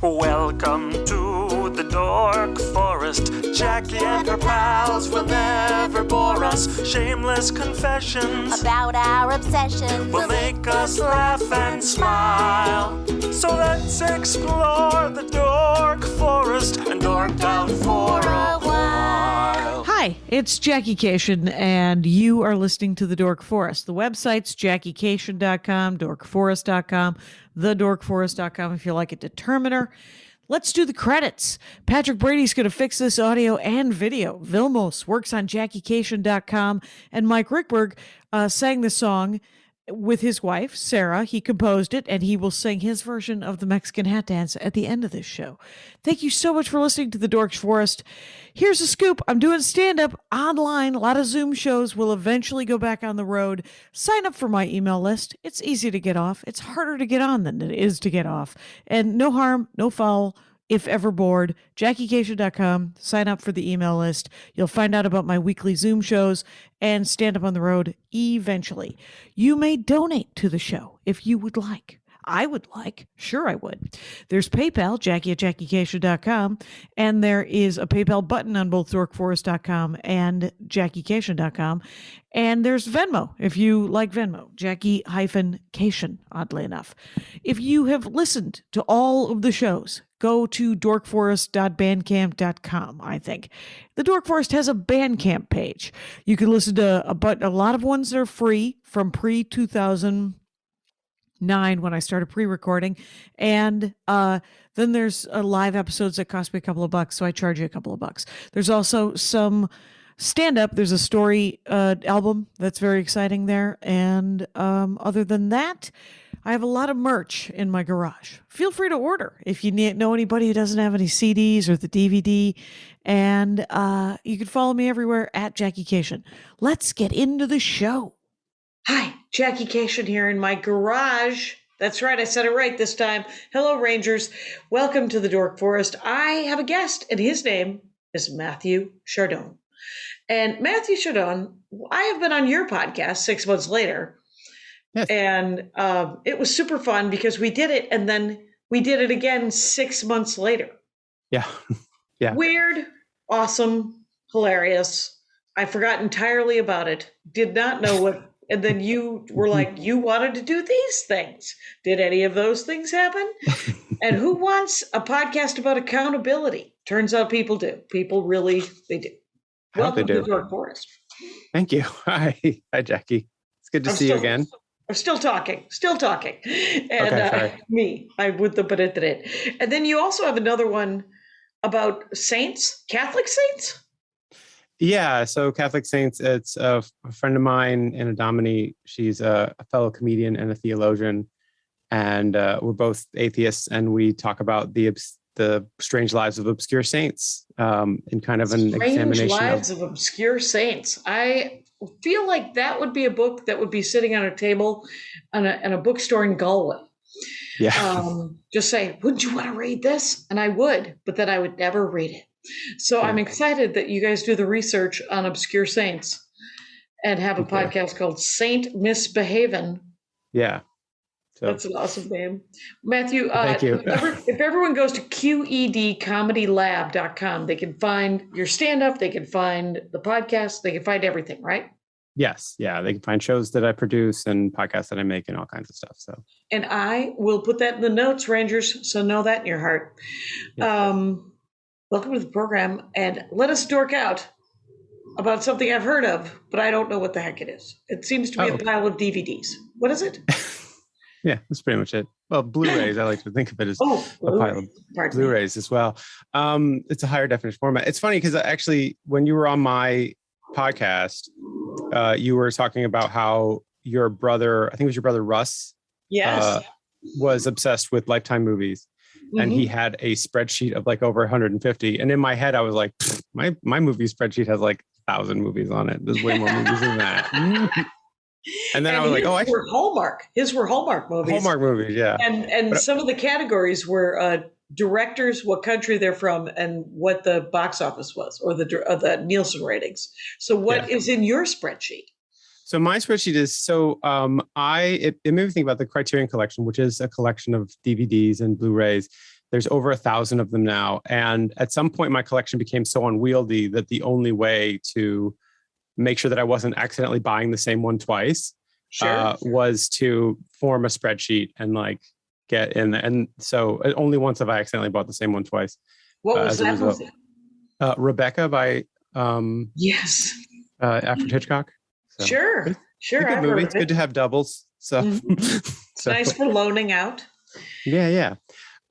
Welcome to the Dork Forest. Jackie and her pals will never bore us. Shameless confessions about our obsession will make us laugh and smile. So let's explore the Dork Forest and dork out for a while. Hi, it's Jackie Cation, and you are listening to The Dork Forest. The website's JackieCation.com, DorkForest.com, TheDorkForest.com if you like a determiner. Let's do the credits. Patrick Brady's going to fix this audio and video. Vilmos works on JackieCation.com, and Mike Rickberg sang the song with his wife, Sarah. He composed it, and he will sing his version of the Mexican hat dance at the end of this show. Thank you so much for listening to The Dork Forest. Here's a scoop. I'm doing stand-up online. A lot of Zoom shows will eventually go back on the road. Sign up for my email list. It's easy to get off. It's harder to get on than it is to get off. And no harm, no foul. If ever bored, JackieCation.com, sign up for the email list. You'll find out about my weekly Zoom shows and stand up on the road eventually. You may donate to the show if you would like. I would like. Sure, I would. There's PayPal, Jackie at JackieCation.com, and there is a PayPal button on both DorkForest.com and JackieCation.com. And there's Venmo, if you like Venmo, Jackie-Cation, oddly enough. If you have listened to all of the shows, go to dorkforest.bandcamp.com, I think. The Dork Forest has a Bandcamp page. You can listen to a lot of ones that are free from pre-2009 when I started pre-recording. And then there's live episodes that cost me a couple of bucks, so I charge you a couple of bucks. There's also some stand-up. There's a story album that's very exciting there. And other than that, I have a lot of merch in my garage. Feel free to order if you know anybody who doesn't have any CDs or the DVD. And you can follow me everywhere at Jackie Cation. Let's get into the show. Hi, Jackie Cation here in my garage. That's right, I said it right this time. Hello, Rangers. Welcome to the Dork Forest. I have a guest, and his name is Mathew Chadourne. And Mathew Chadourne, I have been on your podcast 6 months later. Yes. And it was super fun because we did it, and then we did it again 6 months later. Yeah. Yeah. Weird, awesome, hilarious. I forgot entirely about it. Did not know what. And then you were like, you wanted to do these things. Did any of those things happen? And who wants a podcast about accountability? Turns out people do. People really, they do. Welcome to the Dork Forest. Thank you. Hi, Jackie. It's good to see you again. I'm still talking. And okay, I would put it in it. And then you also have another one about saints, Catholic saints? Yeah, so Catholic saints, it's a friend of mine, Anna Domini. She's a fellow comedian and a theologian. And we're both atheists, and we talk about the strange lives of obscure saints in kind of an examination. Strange lives of obscure saints. I feel like that would be a book that would be sitting on a table in a bookstore in Galway. Yeah. Just say, wouldn't you want to read this? And I would, but then I would never read it. So I'm excited that you guys do the research on obscure saints and have a podcast called Saint Misbehavin'. Yeah. So. That's an awesome name. Mathew, thank you. If everyone goes to QEDcomedylab.com, they can find your stand-up, they can find the podcast, they can find everything, right? Yes. Yeah. They can find shows that I produce and podcasts that I make and all kinds of stuff. So. And I will put that in the notes, Rangers, so know that in your heart. Yeah. Welcome to the program, and let us dork out about something I've heard of, but I don't know what the heck it is. It seems to be a pile of DVDs. What is it? Yeah, that's pretty much it. Well, Blu-rays, I like to think of it as a pile of Blu-rays as well. It's a higher definition format. It's funny because actually, when you were on my podcast, you were talking about how your brother, I think it was your brother Russ, was obsessed with Lifetime movies. And he had a spreadsheet of like over 150. And in my head, I was like, my movie spreadsheet has like 1,000 movies on it. There's way more movies than that. And then I was like, Hallmark. His were Hallmark movies. Hallmark movies, yeah. And some of the categories were directors, what country they're from, and what the box office was, or the Nielsen ratings. So what is in your spreadsheet? So my spreadsheet is, it made me think about the Criterion collection, which is a collection of DVDs and Blu-rays There's over 1,000 of them now. And at some point, my collection became so unwieldy that the only way to make sure that I wasn't accidentally buying the same one twice was to form a spreadsheet and like get in there. And so only once have I accidentally bought the same one twice. What was that movie? Rebecca by yes, Alfred Hitchcock. So, sure. Good movie. It's good to have doubles. So, so nice for loaning out. Yeah.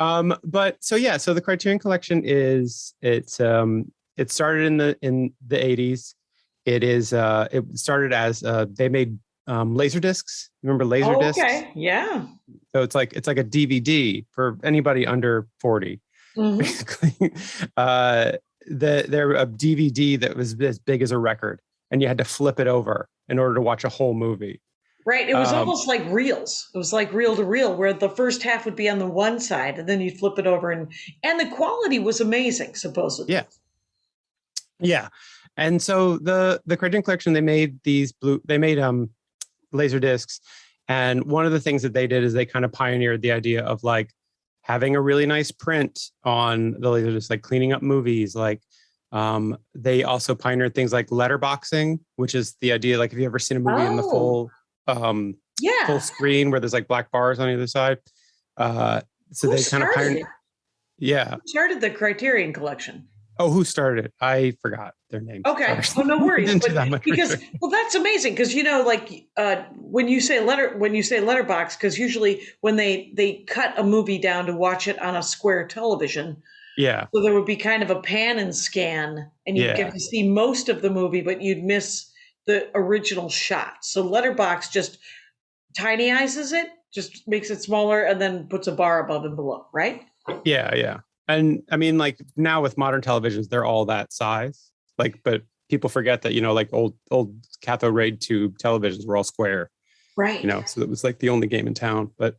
So the Criterion Collection it started in the 80s. It started as they made laser discs. Remember laser discs? Okay, yeah. So it's like a DVD for anybody under 40. Basically, they're a DVD that was as big as a record, and you had to flip it over in order to watch a whole movie. Right. It was almost like reels. It was like reel to reel, where the first half would be on the one side, and then you'd flip it over, and the quality was amazing, supposedly. Yeah. And so the Criterion Collection, they made laser discs, and one of the things that they did is they kind of pioneered the idea of like having a really nice print on the laser disc, like cleaning up movies. Like they also pioneered things like letterboxing, which is the idea, like, have you ever seen a movie in the full screen where there's like black bars on either side? So they kind of pioneered. Yeah. Who started the Criterion Collection? Oh, who started it? I forgot their name. Okay. Oh, no worries. Well, that's amazing because like when you say letterbox, because usually when they cut a movie down to watch it on a square television, so there would be kind of a pan and scan, and you'd get to see most of the movie, but you'd miss the original shot. So letterbox just tiniizes it, just makes it smaller, and then puts a bar above and below, right? Yeah. And I mean, like now with modern televisions, they're all that size. Like, but people forget that, like old cathode ray tube televisions were all square. Right. So it was like the only game in town. But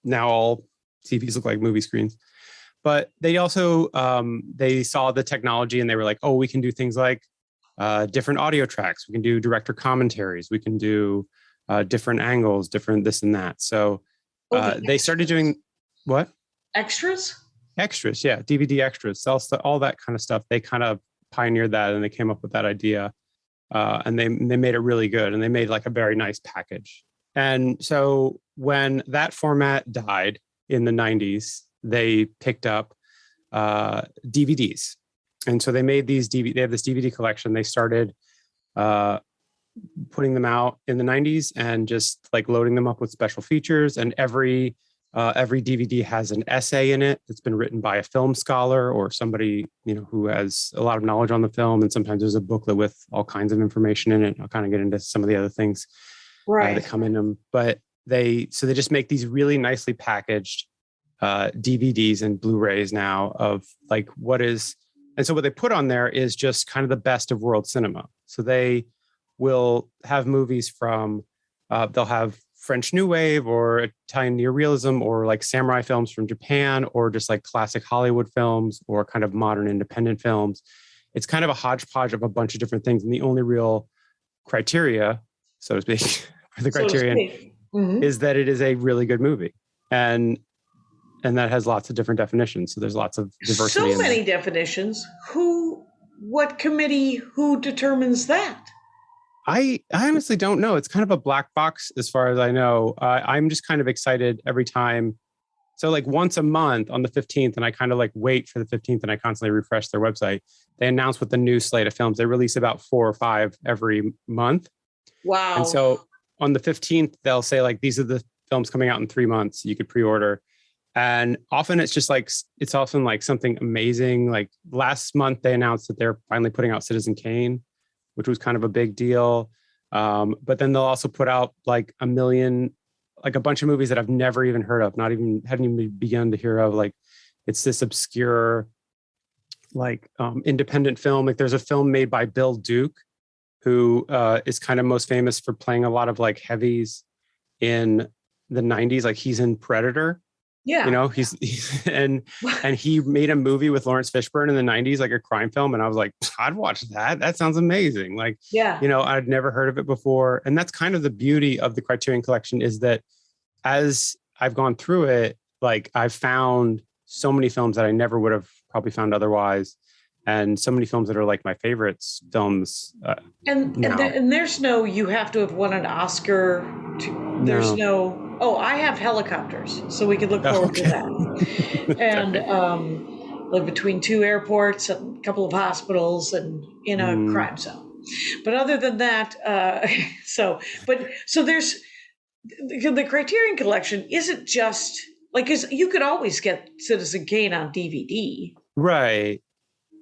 now all TVs look like movie screens. But they also they saw the technology and they were like, oh, we can do things like different audio tracks. We can do director commentaries. We can do different angles, different this and that. So they started doing what? Extras, yeah, DVD extras, all that kind of stuff. They kind of pioneered that, and they came up with that idea, and they made it really good, and they made like a very nice package. And so when that format died in the 90s, they picked up DVDs, and so they made these DVD. They have this DVD collection. They started putting them out in the 90s and just like loading them up with special features, and every DVD has an essay in it that's been written by a film scholar or somebody, who has a lot of knowledge on the film. And sometimes there's a booklet with all kinds of information in it. I'll kind of get into some of the other things that come in them. But they just make these really nicely packaged DVDs and Blu-rays now of like and so what they put on there is just kind of the best of world cinema. So they will have movies from, they'll have French New Wave or Italian neorealism or like samurai films from Japan or just like classic Hollywood films or kind of modern independent films. It's kind of a hodgepodge of a bunch of different things. And the only real criteria, so to speak, for the Criterion is that it is a really good movie. And that has lots of different definitions. So there's lots of diversity. So many definitions. What committee, who determines that? I honestly don't know. It's kind of a black box as far as I know. I'm just kind of excited every time. So like once a month on the 15th, and I kind of like wait for the 15th and I constantly refresh their website. They announce what the new slate of films. They release about 4 or 5 every month. Wow. And so on the 15th, they'll say like, these are the films coming out in 3 months. You could pre-order. And often it's just like, it's often like something amazing. Like last month, they announced that they're finally putting out Citizen Kane, which was kind of a big deal. But then they'll also put out like a bunch of movies that I've never even heard of, hadn't even begun to hear of. Like it's this obscure, like independent film. Like there's a film made by Bill Duke, who is kind of most famous for playing a lot of like heavies in the 90s. Like he's in Predator. Yeah. And he made a movie with Lawrence Fishburne in the 90s, like a crime film. And I was like, I'd watch that. That sounds amazing. Like, I'd never heard of it before. And that's kind of the beauty of the Criterion Collection, is that as I've gone through it, like I've found so many films that I never would have probably found otherwise. And so many films that are like my favorites films. And there's no, you have to have won an Oscar. There's no, I have helicopters, so we could look forward to that. And live between 2 airports, and a couple of hospitals, and in a crime zone. But other than that, so there's the Criterion Collection isn't just like, because you could always get Citizen Kane on DVD. Right.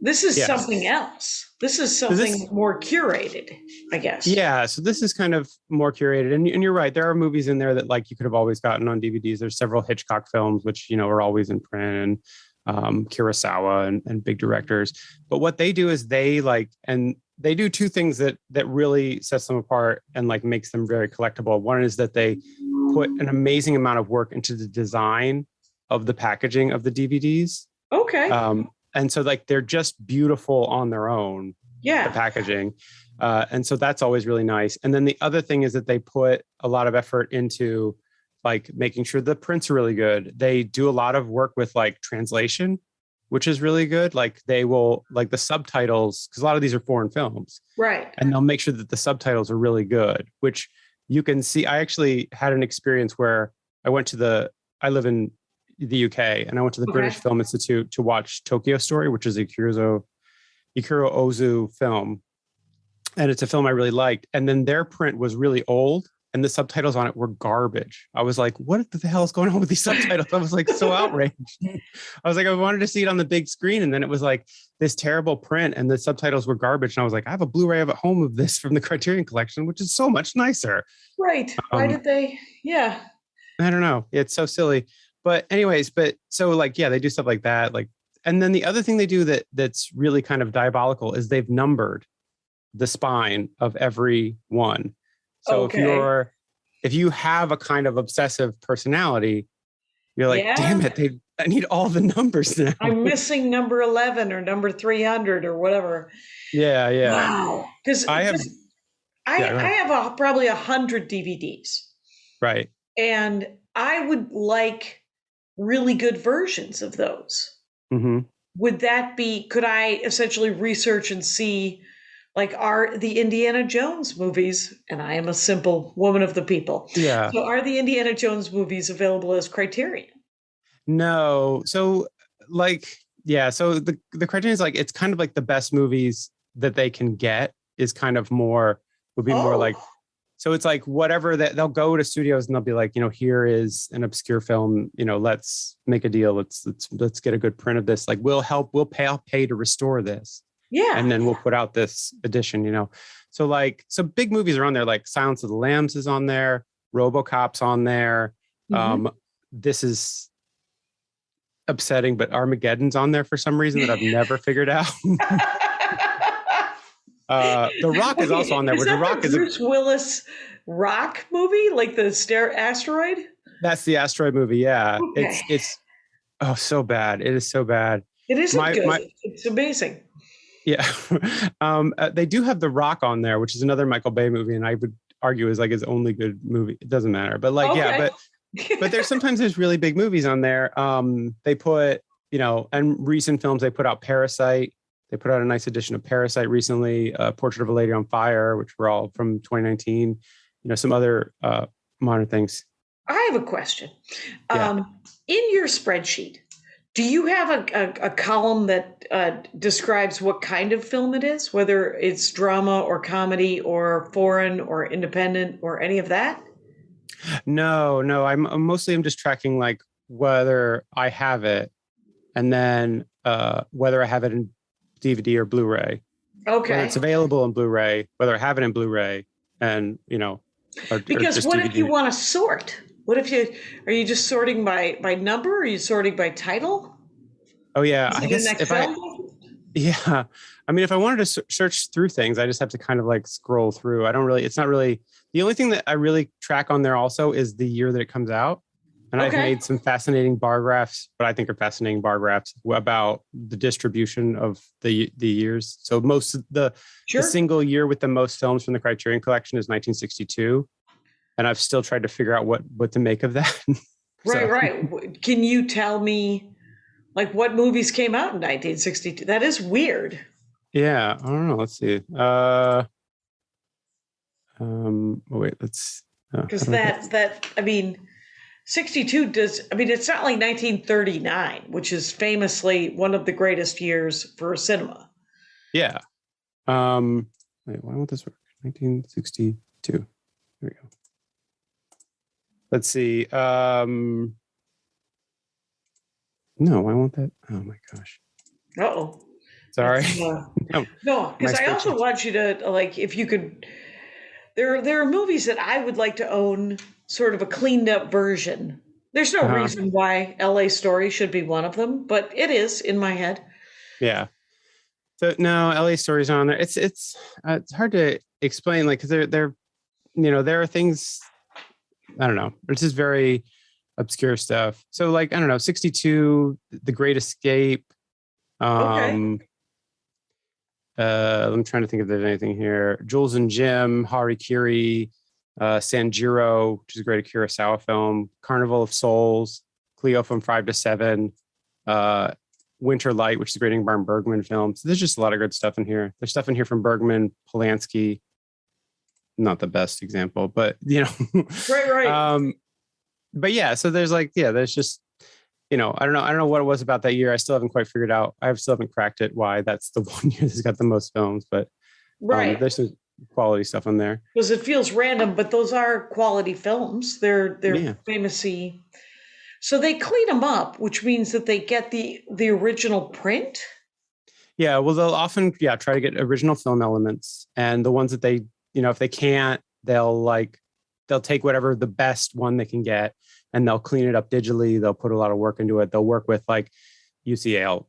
This is something else. This is something more curated, I guess. Yeah. So this is kind of more curated. And you're right. There are movies in there that like you could have always gotten on DVDs. There's several Hitchcock films, which, are always in print, and Kurosawa and big directors. But what they do is they do 2 things that really sets them apart and like makes them very collectible. One is that they put an amazing amount of work into the design of the packaging of the DVDs. Okay. And so like they're just beautiful on their own. Yeah. The packaging. And so that's always really nice. And then the other thing is that they put a lot of effort into like making sure the prints are really good. They do a lot of work with like translation, which is really good. Like they will like the subtitles, because a lot of these are foreign films. Right. And they'll make sure that the subtitles are really good, which you can see. I actually had an experience where I live in the UK, and I went to the British Film Institute to watch Tokyo Story, which is a Ikuro Ozu film. And it's a film I really liked. And then their print was really old and the subtitles on it were garbage. I was like, what the hell is going on with these subtitles? I was like so outraged. I was like, I wanted to see it on the big screen. And then it was like this terrible print and the subtitles were garbage. And I was like, I have a Blu-ray at home of this from the Criterion Collection, which is so much nicer. Right. Why did they? Yeah. I don't know. It's so silly. But anyways, so like, yeah, they do stuff like that. Like, and then the other thing they do that's really kind of diabolical is they've numbered the spine of every one. So if you have a kind of obsessive personality, you're like, damn it, I need all the numbers now. I'm missing number 11 or number 300 or whatever. Yeah. Wow. Because I have probably 100 DVDs. Right. And I would like really good versions of those. Mm-hmm. Could I essentially research and see, like, are the Indiana Jones movies, and I am a simple woman of the people. Yeah. So are the Indiana Jones movies available as Criterion? No. So like, yeah. So the Criterion is like, it's kind of like the best movies that they can get is kind of more like, so it's like whatever that they'll go to studios and they'll be like, here is an obscure film, let's make a deal. Let's get a good print of this. Like I'll pay to restore this. Yeah. And then we'll put out this edition, So big movies are on there, like Silence of the Lambs is on there, RoboCop's on there. Mm-hmm. This is upsetting, but Armageddon's on there for some reason that I've never figured out. The Rock is also on there. Is that The Rock the Bruce Willis Rock movie, like the asteroid? That's the asteroid movie. Yeah, okay. It's so bad. It is so bad. It isn't good. It's amazing. Yeah, they do have The Rock on there, which is another Michael Bay movie, and I would argue is like his only good movie. It doesn't matter, but but there's really big movies on there. They put and recent films they put out Parasite. They put out a nice edition of Parasite recently, Portrait of a Lady on Fire, which were all from 2019, some other modern things. I have a question. Yeah. In your spreadsheet, do you have a column that describes what kind of film it is, whether it's drama or comedy or foreign or independent or any of that? No. I'm just tracking like whether I have it and then whether I have it in DVD or Blu-ray. Okay. Whether it's available in Blu-ray, whether I have it in Blu-ray, and because what if you want to sort? What if are you just sorting by number? Or are you sorting by title? Oh yeah, I guess if I wanted to search through things, I just have to kind of like scroll through. It's not really the only thing that I really track on there also is the year that it comes out. And I've made some fascinating bar graphs, what I think are fascinating bar graphs about the distribution of the years. So most of the single year with the most films from the Criterion Collection is 1962. And I've still tried to figure out what to make of that. Right. Can you tell me Like what movies came out in 1962? That is weird. Yeah, I don't know. Let's see. Wait, let's. Because I mean, 62 does. I mean, it's not like 1939, which is famously one of the greatest years for cinema. Yeah. Wait, why won't this work? 1962. Here we go. Let's see. No, why won't that? Oh my gosh. Uh-oh. Sorry. No, because I also want you to, like, if you could, there are movies that I would like to own sort of a cleaned up version. There's no reason why LA Story should be one of them, but it is in my head. Yeah. So no, LA Story's on there. It's hard to explain, like, because they're there are things, I don't know. It's just very obscure stuff. So like, I don't know, 62, The Great Escape. Okay. I'm trying to think if there's anything here. Jules and Jim, Harikiri, Sanjiro, which is a great Kurosawa film. Carnival of Souls, Cleo from 5 to 7, Winter Light, which is a great Ingmar Bergman film. So there's just a lot of good stuff in here. There's stuff in here from Bergman, Polanski. Not the best example, but Right. But yeah, so there's like, there's just, I don't know what it was about that year. I still haven't quite figured out. I still haven't cracked it why that's the one year that's got the most films, but there's some quality stuff in there. Because it feels random, but those are quality films. They're famously. So they clean them up, which means that they get the original print. Yeah, well, they'll often try to get original film elements, and the ones that they, if they can't, they'll take whatever the best one they can get, and they'll clean it up digitally. They'll put a lot of work into it. They'll work with like UCLA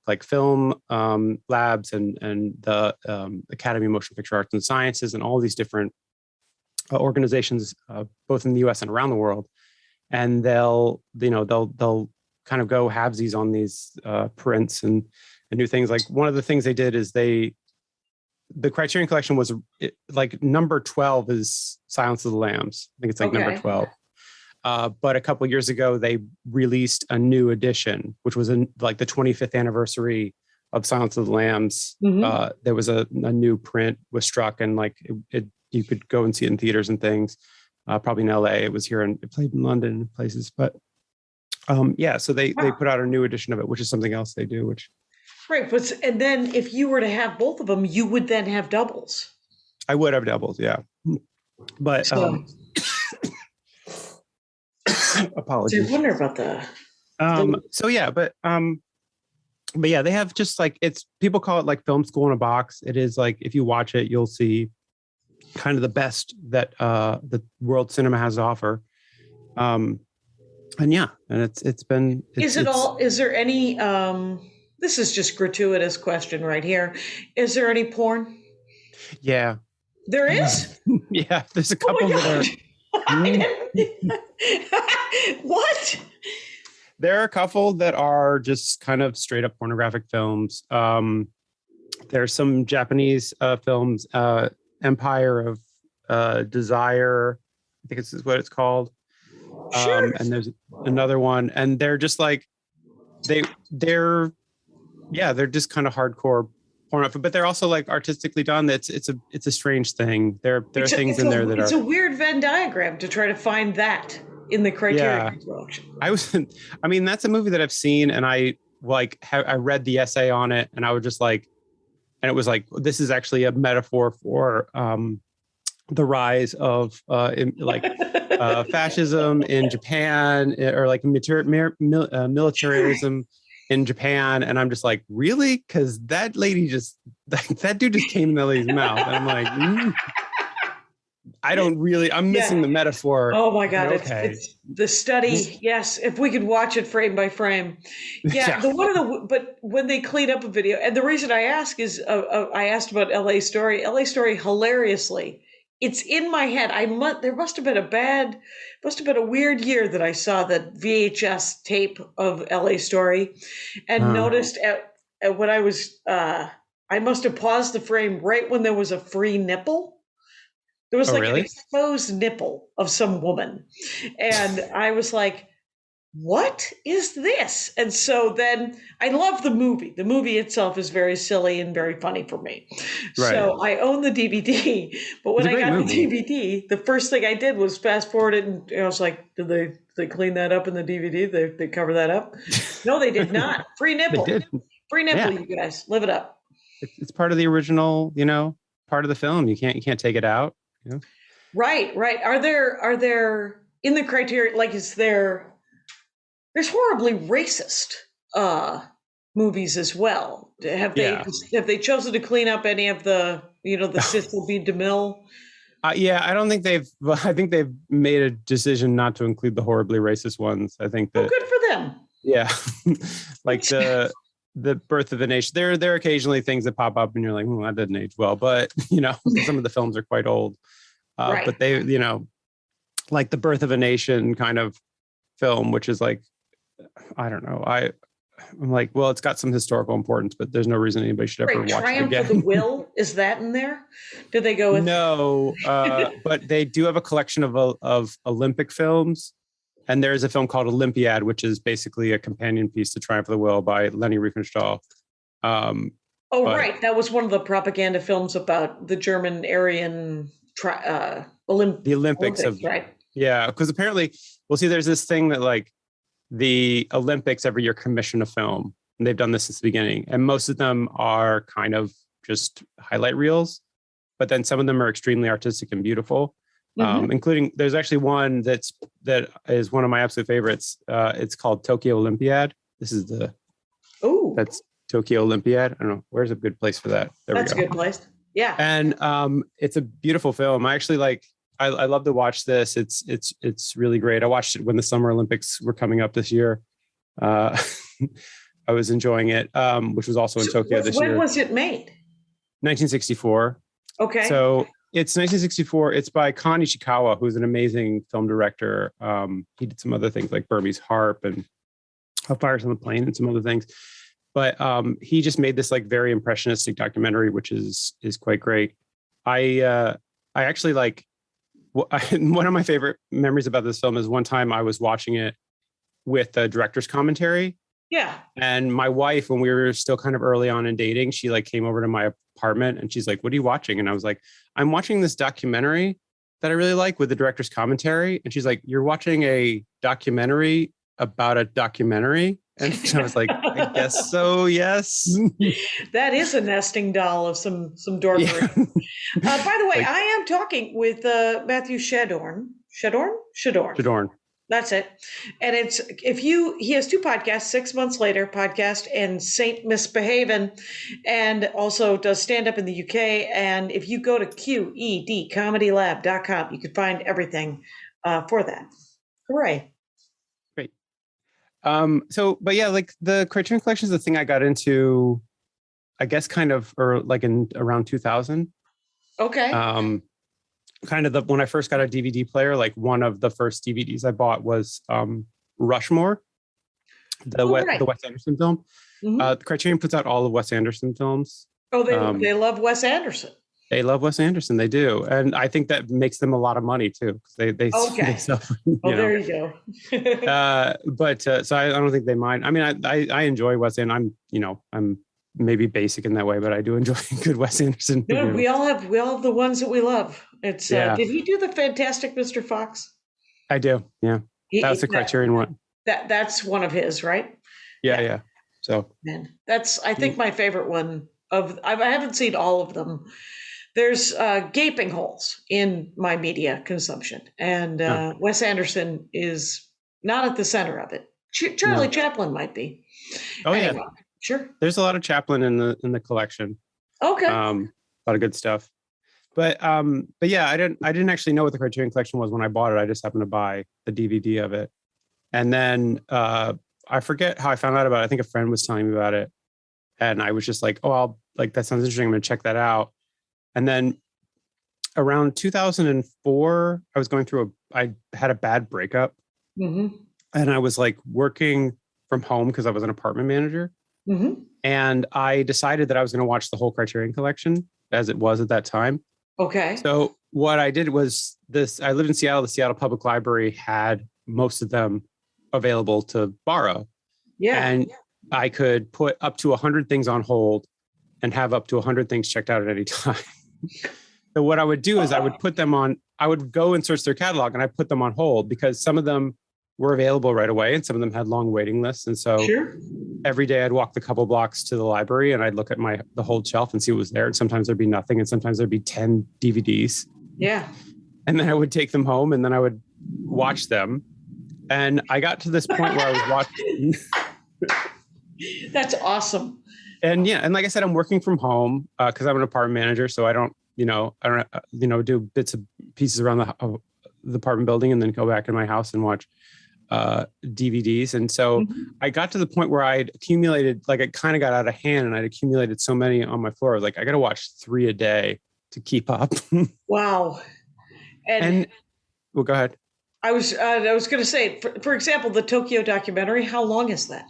like film labs and the Academy of Motion Picture Arts and Sciences and all these different organizations, both in the U.S. and around the world. And they'll kind of go halvesies on these prints and new things. Like one of the things they did is the Criterion collection was like number 12 is Silence of the Lambs. I think it's like number 12. But a couple of years ago, they released a new edition, which was like the 25th anniversary of Silence of the Lambs. Mm-hmm. There was a new print was struck, and like you could go and see it in theaters and things. Probably in LA. It was here and it played in London and places. But so they put out a new edition of it, which is something else they do, which. Right. And then if you were to have both of them, you would then have doubles. I would have doubles. Yeah. But apologies. I wonder about that. But yeah, they have just like, people call it like film school in a box. It is like, if you watch it, you'll see kind of the best that the world cinema has to offer. And it's been. Is there any? This is just gratuitous question right here. Is there any porn? Yeah, there is. Yeah, there's a couple that are. What? There are a couple that are just kind of straight up pornographic films. There's some Japanese films. Empire of Desire, I think this is what it's called. Sure. And there's another one, and they're just like they're just kind of hardcore porn, but they're also like artistically done. It's a strange thing. There are things in there that it's a weird Venn diagram to try to find that in the Criterion collection. That's a movie that I've seen, and I read the essay on it, and I was just like. And it was like, this is actually a metaphor for the rise of fascism in Japan, or like militarism in Japan. And I'm just like, really? Because that lady that dude just came in that lady's mouth. And I'm like, I'm missing the metaphor. Oh my God. It's the study. Yes. If we could watch it frame by frame. Yeah. But when they clean up a video, and the reason I ask is, I asked about LA Story, hilariously, it's in my head. There must have been a weird year that I saw the VHS tape of LA Story and noticed when I was, I must have paused the frame right when there was a free nipple. There was an exposed nipple of some woman. And I was like, what is this? And so then I love the movie. The movie itself is very silly and very funny for me. Right. So I own the DVD, but when I got the DVD, the first thing I did was fast forward it, and I was like, did they clean that up in the DVD? They cover that up? No, they did not. Free nipple. Free nipple, yeah. You guys. Live it up. It's part of the original, part of the film. You can't take it out. Right. Are there in the Criterion, like, there's horribly racist movies as well. Have they chosen to clean up any of the Cecil B. DeMille? I don't think I think they've made a decision not to include the horribly racist ones. I think that. Oh, good for them. Yeah. Like the Birth of a Nation. There are occasionally things that pop up and you're like, that didn't age well, but some of the films are quite old. Right. But they, like the Birth of a Nation kind of film, which is like, I don't know. I'm like, well, it's got some historical importance, but there's no reason anybody should ever watch Triumph it again. Triumph of the Will, is that in there? Did they go with? No, but they do have a collection of Olympic films. And there's a film called Olympiad, which is basically a companion piece to Triumph of the Will by Leni Riefenstahl. Right. That was one of the propaganda films about the German Aryan the Olympics of, right? Yeah, because apparently, there's this thing that like the Olympics every year commission a film, and they've done this since the beginning. And most of them are kind of just highlight reels, but then some of them are extremely artistic and beautiful. Including, there's actually one that is one of my absolute favorites. It's called Tokyo Olympiad. This is that's Tokyo Olympiad. I don't know, where's a good place for that? That's a good place. Yeah. And it's a beautiful film. I actually I love to watch this. It's really great. I watched it when the Summer Olympics were coming up this year. I was enjoying it, which was also in Tokyo this year. When was it made? 1964. Okay. So it's 1964. It's by Kon Ishikawa, who's an amazing film director. He did some other things like Burmese Harp and Fires on the Plain and some other things. But he just made this like very impressionistic documentary, which is quite great. I actually one of my favorite memories about this film is one time I was watching it with the director's commentary. Yeah. And my wife, when we were still kind of early on in dating, she like came over to my apartment and she's like, "What are you watching?" And I was like, "I'm watching this documentary that I really like with the director's commentary." And she's like, "You're watching a documentary about a documentary?" And I was like, "I guess so, yes." That is a nesting doll of some dorkery. Yeah. By the way, I am talking with Mathew Chadourne. Chadourne. That's it. And he has two podcasts, 6 Months Later podcast and Saint Misbehavin', and also does stand up in the UK. And if you go to QEDcomedylab.com, you can find everything for that. Hooray. Great. But yeah, like the Criterion Collection is the thing I got into, I guess kind of, or like in around 2000. Okay. Kind of when I first got a DVD player, like one of the first DVDs I bought was Rushmore, the Wes Anderson film. Mm-hmm. Criterion puts out all of Wes Anderson films. Oh, they love Wes Anderson. They love Wes Anderson. They do, and I think that makes them a lot of money too, because they sell. There you go. But so I don't think they mind. I mean, I enjoy Wes Anderson. I'm maybe basic in that way, but I do enjoy good Wes Anderson. No, we all have the ones that we love. It's did he do the Fantastic Mr. Fox? I do. Yeah. That was the Criterion one. That's one of his, right? Yeah. So man, that's I think my favorite one I haven't seen all of them. There's gaping holes in my media consumption, and Wes Anderson is not at the center of it. Charlie Chaplin might be. Oh anyway. Yeah. Sure. There's a lot of Chaplin in the collection. Okay. A lot of good stuff. But yeah, I didn't actually know what the Criterion Collection was when I bought it. I just happened to buy the DVD of it. And then I forget how I found out about it. I think a friend was telling me about it. And I was just like, that sounds interesting. I'm going to check that out. And then around 2004, I was going through I had a bad breakup. Mm-hmm. And I was like working from home because I was an apartment manager. Mm-hmm. And I decided that I was going to watch the whole Criterion Collection as it was at that time. Okay. So what I did was I lived in Seattle. The Seattle Public Library had most of them available to borrow. Yeah. And I could put up to 100 things on hold and have up to 100 things checked out at any time. So what I would do is I would go and search their catalog and I put them on hold because some of them were available right away and some of them had long waiting lists. And so every day I'd walk the couple blocks to the library and I'd look at the hold shelf and see what was there. And sometimes there'd be nothing and sometimes there'd be 10 DVDs. Yeah. And then I would take them home and then I would watch them. And I got to this point where I was watching. That's awesome. And yeah, and like I said, I'm working from home because I'm an apartment manager, so I don't do bits and pieces around the apartment building and then go back in my house and watch DVDs. And so I got to the point where I'd accumulated, like it kind of got out of hand, and I'd accumulated so many on my floor. I was like, I got to watch 3 a day to keep up. Wow. And well, go ahead. I was going to say, for example, the Tokyo documentary. How long is that?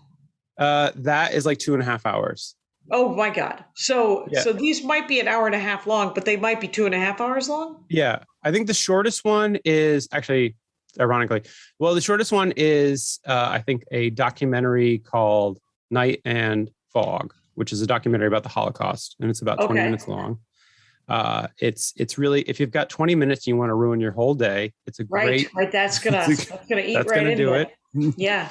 That is like 2.5 hours. Oh my God. So these might be an hour and a half long, but they might be 2.5 hours long. Yeah. I think the shortest one is actually, ironically, the shortest one is, I think, a documentary called Night and Fog, which is a documentary about the Holocaust. And it's about 20 minutes long. It's really, if you've got 20 minutes and you want to ruin your whole day, it's a great. Right. That's gonna eat that's right gonna into do it. Yeah.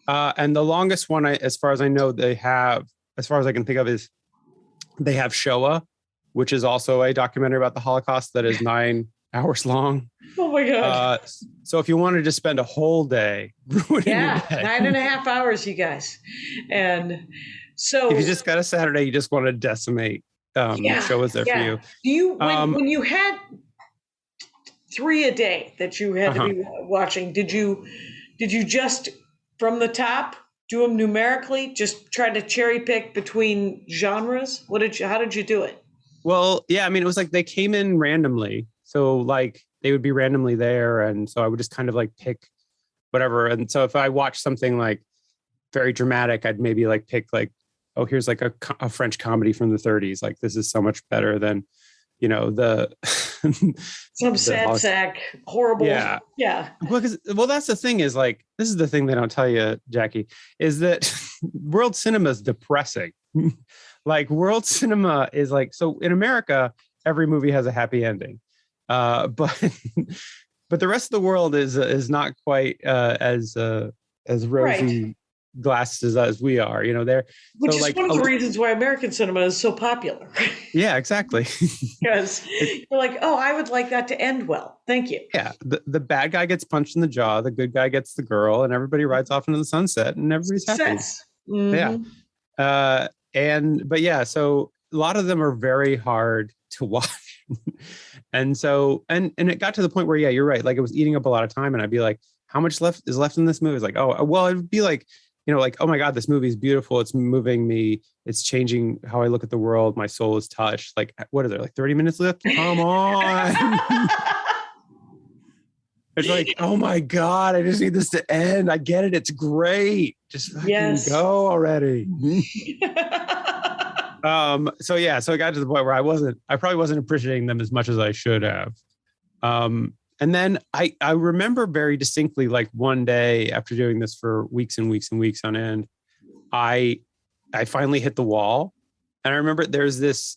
And the longest one, as far as I know, as far as I can think of, is they have Shoah, which is also a documentary about the Holocaust that is 9 hours long. Oh my God. So if you wanted to spend a whole day ruining your day, 9.5 hours, you guys. And so if you just got a Saturday, you just want to decimate, Shoah's there for you. Do you, when you had 3 a day that you had to be watching, did you just from the top do them numerically? Just try to cherry pick between genres? How did you do it? Well, yeah, I mean, it was like they came in randomly. So like they would be randomly there. And so I would just kind of like pick whatever. And so if I watched something like very dramatic, I'd maybe like pick like, oh, here's like a French comedy from the 30s. Like this is so much better than, some sad sack, horrible. Yeah. Yeah. Well, that's the thing is like, this is the thing they don't tell you, Jackie, is that world cinema is depressing. Like world cinema is like, so in America, every movie has a happy ending. But the rest of the world is not quite as rosy glasses as we are, which is one of the reasons why American cinema is so popular. Yeah, exactly. Because you're like, oh, I would like that to end well. Thank you. Yeah. The bad guy gets punched in the jaw, the good guy gets the girl, and everybody rides off into the sunset and everybody's happy. Mm-hmm. Yeah. So a lot of them are very hard to watch. And so, and it got to the point where, yeah, you're right. Like it was eating up a lot of time and I'd be like, how much is left in this movie? It's like, oh, well, it'd be like, like, oh my God, this movie is beautiful. It's moving me. It's changing how I look at the world. My soul is touched. Like, what are there? Like 30 minutes left? Come on. It's like, oh my God, I just need this to end. I get it. It's great. Just fucking go already. So it got to the point where I probably wasn't appreciating them as much as I should have. And then I remember very distinctly, like one day after doing this for weeks and weeks and weeks on end, I finally hit the wall. And I remember there's this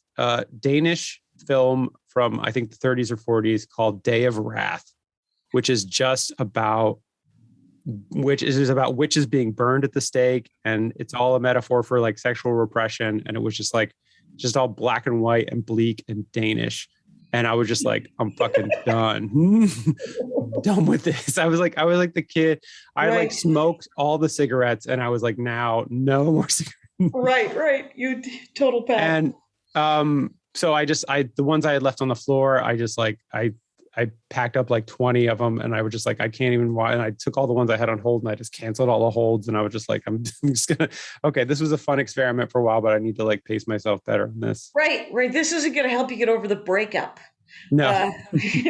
Danish film from, I think, the 30s or 40s called Day of Wrath, which is just about witches being burned at the stake. And it's all a metaphor for like sexual repression. And it was just all black and white and bleak and Danish. And I was just like, I'm fucking done. Done with this. I was like the kid. I like smoked all the cigarettes and I was like, now no more cigarettes. Right. You total pack. And so the ones I had left on the floor, I packed up like 20 of them and I was just like, I can't even watch. And I took all the ones I had on hold and I just canceled all the holds. And I was just like, I'm just gonna, okay, this was a fun experiment for a while, but I need to like pace myself better on this. Right. This isn't going to help you get over the breakup. No.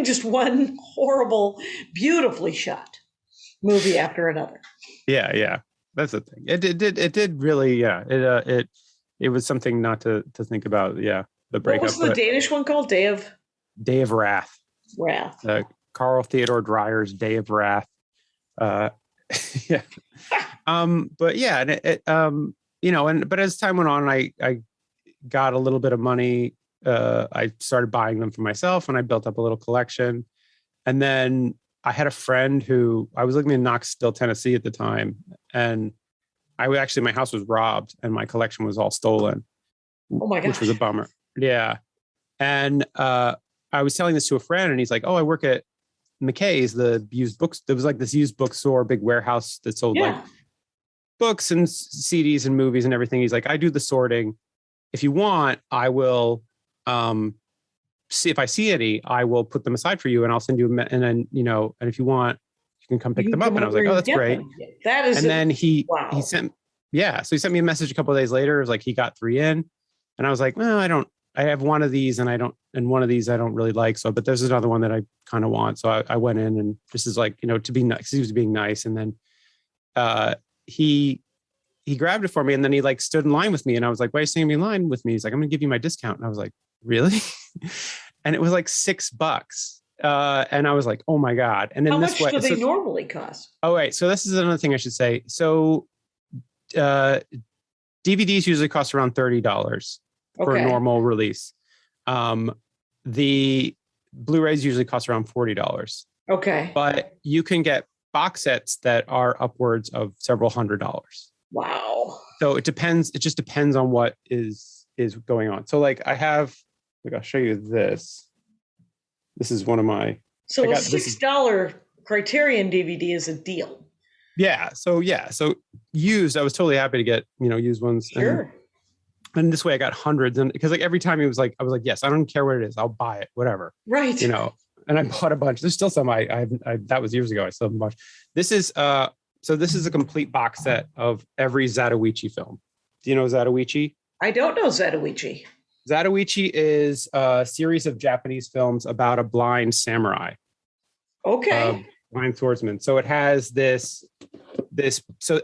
Just one horrible, beautifully shot movie after another. Yeah. That's the thing. It did really, yeah. It was something not to think about. Yeah. The breakup. What was the Danish one called? Day of Wrath. Carl Theodor Dreyer's Day of Wrath. Yeah. But yeah, and but as time went on, I got a little bit of money. I started buying them for myself, and I built up a little collection. And then I had a friend who I was living in Knoxville, Tennessee at the time, and my house was robbed, and my collection was all stolen. Oh my gosh. Which was a bummer. Yeah. And I was telling this to a friend, and he's like, "Oh, I work at McKay's, the used books." There was like this used bookstore, big warehouse that sold like books and CDs and movies and everything. He's like, "I do the sorting. If you want, I will see if I see any, I will put them aside for you, and I'll send you. And then and if you want, you can come pick them up." And I was like, "Oh, that's great." That is. And then he wow. So he sent me a message a couple of days later. It was like he got 3 in, and I was like, "Well, I have one of these, and one of these I don't really like. So, but there's another one that I kind of want." So I went in, and just as like, to be nice, he was being nice. And then he grabbed it for me, and then he like stood in line with me, and I was like, "Why are you standing in line with me?" He's like, "I'm going to give you my discount." And I was like, "Really?" And it was like $6. And I was like, "Oh my God." And then how much do they normally cost? Oh, wait. So this is another thing I should say. So DVDs usually cost around $30 for a normal release. The Blu-rays usually cost around $40. Okay. But you can get box sets that are upwards of several $100s. Wow. So it depends. It just depends on what is going on. So like I'll show you this. This is one of my. So a $6 Criterion DVD is a deal. Yeah. So used, I was totally happy to get, used ones. Sure. And this way I got hundreds. And because like every time I was like, yes, I don't care what it is. I'll buy it, whatever. Right. And I bought a bunch. There's still some I that was years ago. I still have a bunch. This is this is a complete box set of every Zatoichi film. Do you know Zatoichi? I don't know Zatoichi. Zatoichi is a series of Japanese films about a blind samurai. Okay. Blind swordsman. So it has this,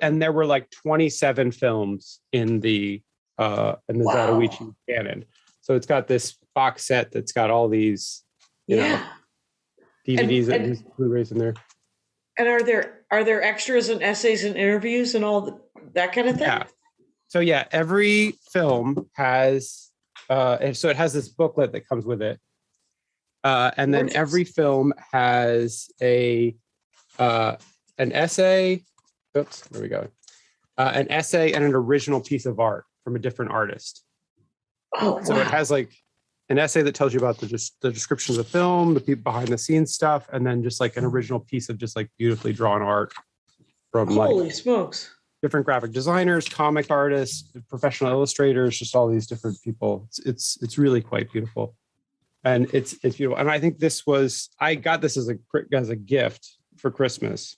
and there were like 27 films in the Zatoichi canon. So it's got this box set that's got all these, DVDs and Blu-rays in there. And are there extras and essays and interviews and all that kind of thing? Yeah. So every film has, so it has this booklet that comes with it. And then every film has an essay. Oops, there we go. An essay and an original piece of art from a different artist. Oh, so it has like an essay that tells you about the description of the film, the people behind the scenes stuff, and then just like an original piece of just like beautifully drawn art from holy smokes, different graphic designers, comic artists, professional illustrators, just all these different people. It's really quite beautiful. And it's beautiful. And I think I got this as a gift for Christmas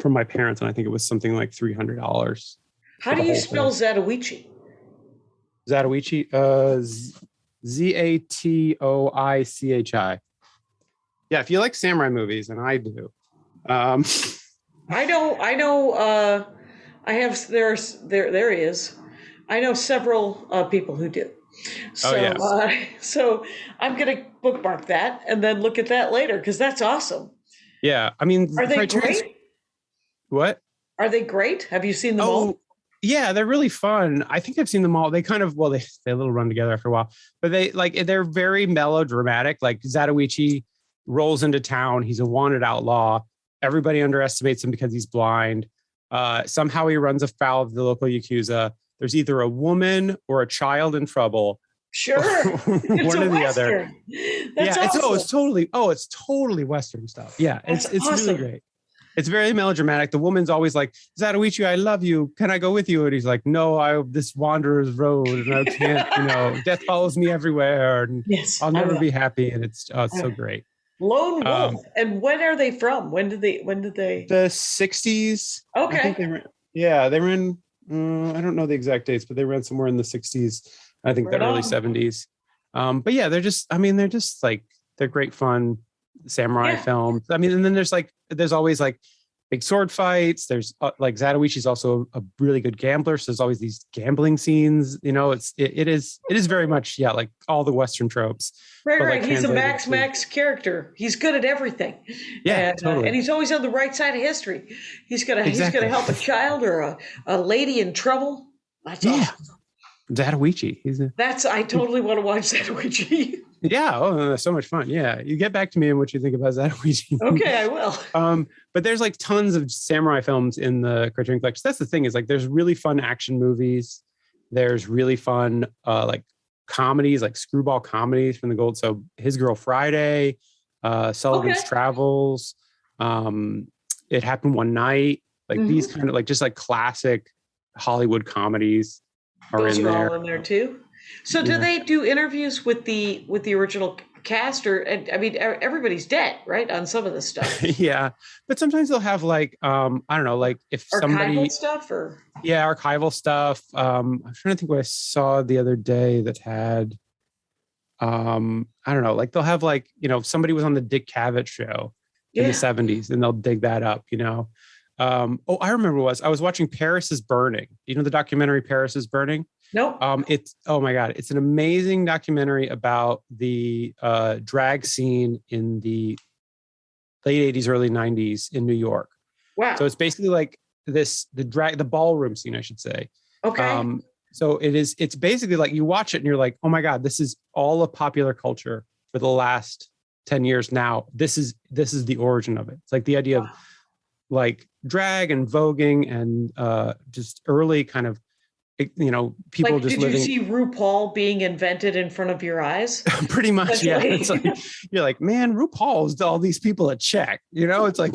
from my parents. And I think it was something like $300. How do you spell Zatoichi? Zatoichi, Zatoichi. Yeah, if you like samurai movies, and I do. I know. There he is. I know several people who do. So, so I'm going to bookmark that and then look at that later because that's awesome. Yeah, I mean, are they great? What? Are they great? Have you seen them all? Yeah, they're really fun. I think I've seen them all. They kind of, they a little run together after a while, but they're very melodramatic. Like Zatoichi rolls into town. He's a wanted outlaw. Everybody underestimates him because he's blind. Somehow he runs afoul of the local Yakuza. There's either a woman or a child in trouble. Sure. One or the other. That's awesome. It's totally Western stuff. Yeah. It's awesome. Really great. It's very melodramatic. The woman's always like, Zatoichi, I love you. Can I go with you? And he's like, no, this wanderer's road and I can't, death follows me everywhere and I'll never be happy. And it's so great. Lone Wolf. And when are they from? When did they? The 60s. Okay. I think they ran, I don't know the exact dates, but they ran somewhere in the 60s. I think the early 70s. But yeah, they're just like, they're great fun samurai films. I mean, and then there's always like big sword fights. There's like Zatoichi's also a really good gambler. So there's always these gambling scenes. You know, it is very much, like all the Western tropes. Right, but, right. like, He's a Max character. He's good at everything. Yeah, and, totally. And he's always on the right side of history. He's gonna help a child or a lady in trouble. That's awesome. Zatoichi. I totally want to watch Zatoichi. Yeah. Oh, that's so much fun. Yeah. You get back to me and what you think about Zatoichi. Okay, I will. But there's like tons of samurai films in the Criterion Collection. That's the thing, is like there's really fun action movies. There's really fun like comedies, like screwball comedies from the gold. So His Girl Friday, Sullivan's Travels, It Happened One Night. Like these kind of like just like classic Hollywood comedies Those are all in there too. So do they do interviews with the original cast, or I mean everybody's dead, right, on some of this stuff? Yeah, but sometimes they'll have like I don't know, like if archival stuff or archival stuff. I'm trying to think what I saw the other day that had I don't know, like they'll have like, somebody was on the Dick Cavett show in the 70s and they'll dig that up, I remember I was watching Paris is Burning. You know the documentary Paris is Burning? Nope. It's, oh my God, it's an amazing documentary about the drag scene in the late 80s, early 90s in New York. Wow. So it's basically like the ballroom scene, I should say. Okay. So it's basically like you watch it and you're like, oh my God, this is all of popular culture for the last 10 years now. This is the origin of it. It's like the idea of like drag and voguing and just early kind of, people like, just did living. Did you see RuPaul being invented in front of your eyes? Pretty much, yeah. It's like, you're like, man, RuPaul's all these people a check, it's like,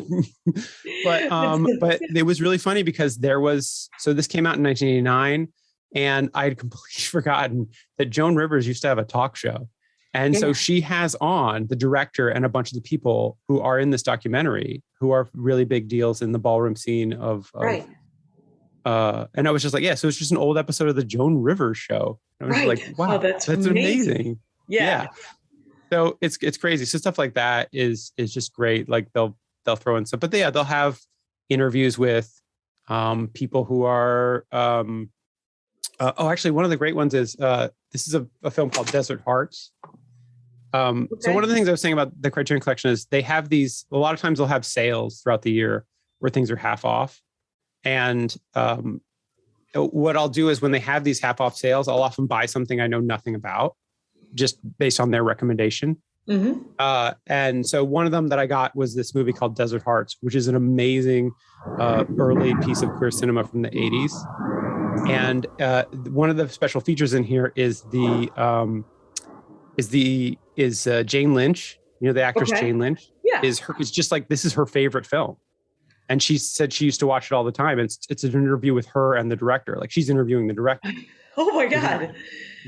but it was really funny because this came out in 1989 and I'd completely forgotten that Joan Rivers used to have a talk show. And so she has on the director and a bunch of the people who are in this documentary who are really big deals in the ballroom scene of right. And I was just like, so it's just an old episode of the Joan Rivers show. And I was like, wow, that's amazing. Yeah. So it's crazy. So stuff like that is just great. Like they'll throw in stuff, but they'll have interviews with people who are actually one of the great ones is this is a film called Desert Hearts. So one of the things I was saying about the Criterion Collection is they have these, a lot of times they'll have sales throughout the year where things are half off. And what I'll do is when they have these half off sales, I'll often buy something I know nothing about just based on their recommendation. Mm-hmm. And so one of them that I got was this movie called Desert Hearts, which is an amazing early piece of queer cinema from the 80s. And one of the special features in here is Jane Lynch, the actress Jane Lynch, is just like, this is her favorite film. And she said she used to watch it all the time. It's an interview with her and the director. Like she's interviewing the director. Oh my God.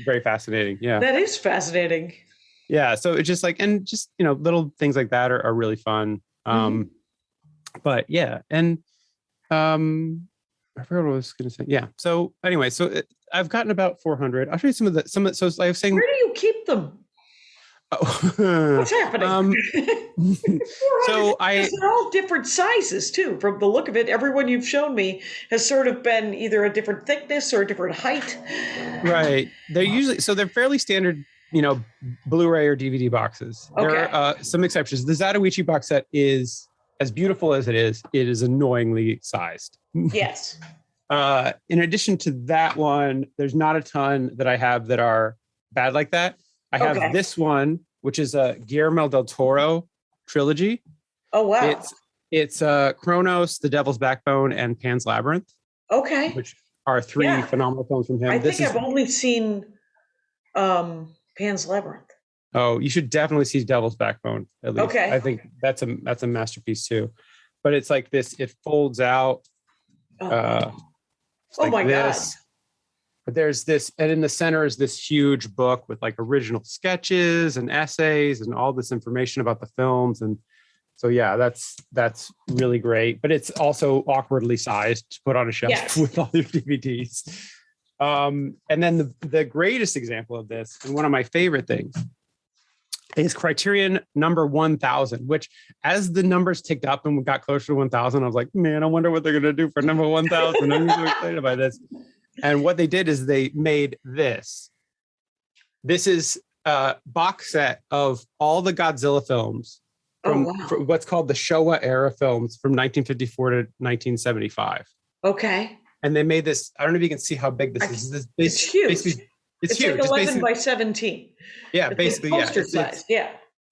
Very fascinating. Yeah. That is fascinating. Yeah. So it's just like, and just, little things like that are really fun. But yeah. And I forgot what I was going to say. Yeah. So anyway, I've gotten about 400. I'll show you some of the, so I was saying. Where do you keep them? What's happening? So they're all different sizes too. From the look of it, everyone you've shown me has sort of been either a different thickness or a different height. Right. They're fairly standard, Blu-ray or DVD boxes. There are some exceptions. The Zatoichi box set is as beautiful as it is annoyingly sized. Yes. In addition to that one, there's not a ton that I have that are bad like that. I have this one, which is a Guillermo del Toro trilogy. Oh, wow. It's Kronos, The Devil's Backbone, and Pan's Labyrinth. Okay. Which are three phenomenal films from him. I think I've only seen Pan's Labyrinth. Oh, you should definitely see Devil's Backbone, at least. Okay. I think that's a masterpiece too. But it's like this, it folds out. Oh my God. But there's this, and in the center is this huge book with like original sketches and essays and all this information about the films. And so, yeah, that's really great. But it's also awkwardly sized to put on a shelf with all your DVDs. And then the greatest example of this, and one of my favorite things, is Criterion number 1000, which as the numbers ticked up and we got closer to 1000, I was like, man, I wonder what they're going to do for number 1000. I'm so excited about this. And what they did is they made this. This is a box set of all the Godzilla films from what's called the Showa era films from 1954 to 1975. Okay. And they made this. I don't know if you can see how big this is. It's huge. It's huge. Like 11 by 17. Yeah, it's basically, like poster size.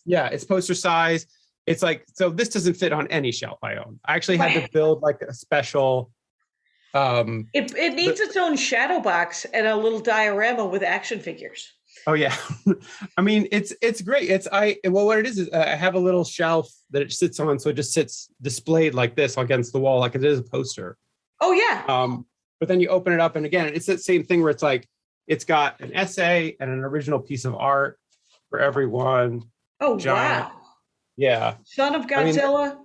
Yeah, it's poster size. It's like, so this doesn't fit on any shelf I own. I actually had to build like a special. It needs its own shadow box and a little diorama with action figures. Oh yeah, I mean it's great. What it is I have a little shelf that it sits on, so it just sits displayed like this against the wall, like it is a poster. Oh yeah. But then you open it up, and again, it's that same thing where it's like it's got an essay and an original piece of art for everyone. Oh wow. Yeah. Son of Godzilla. I mean,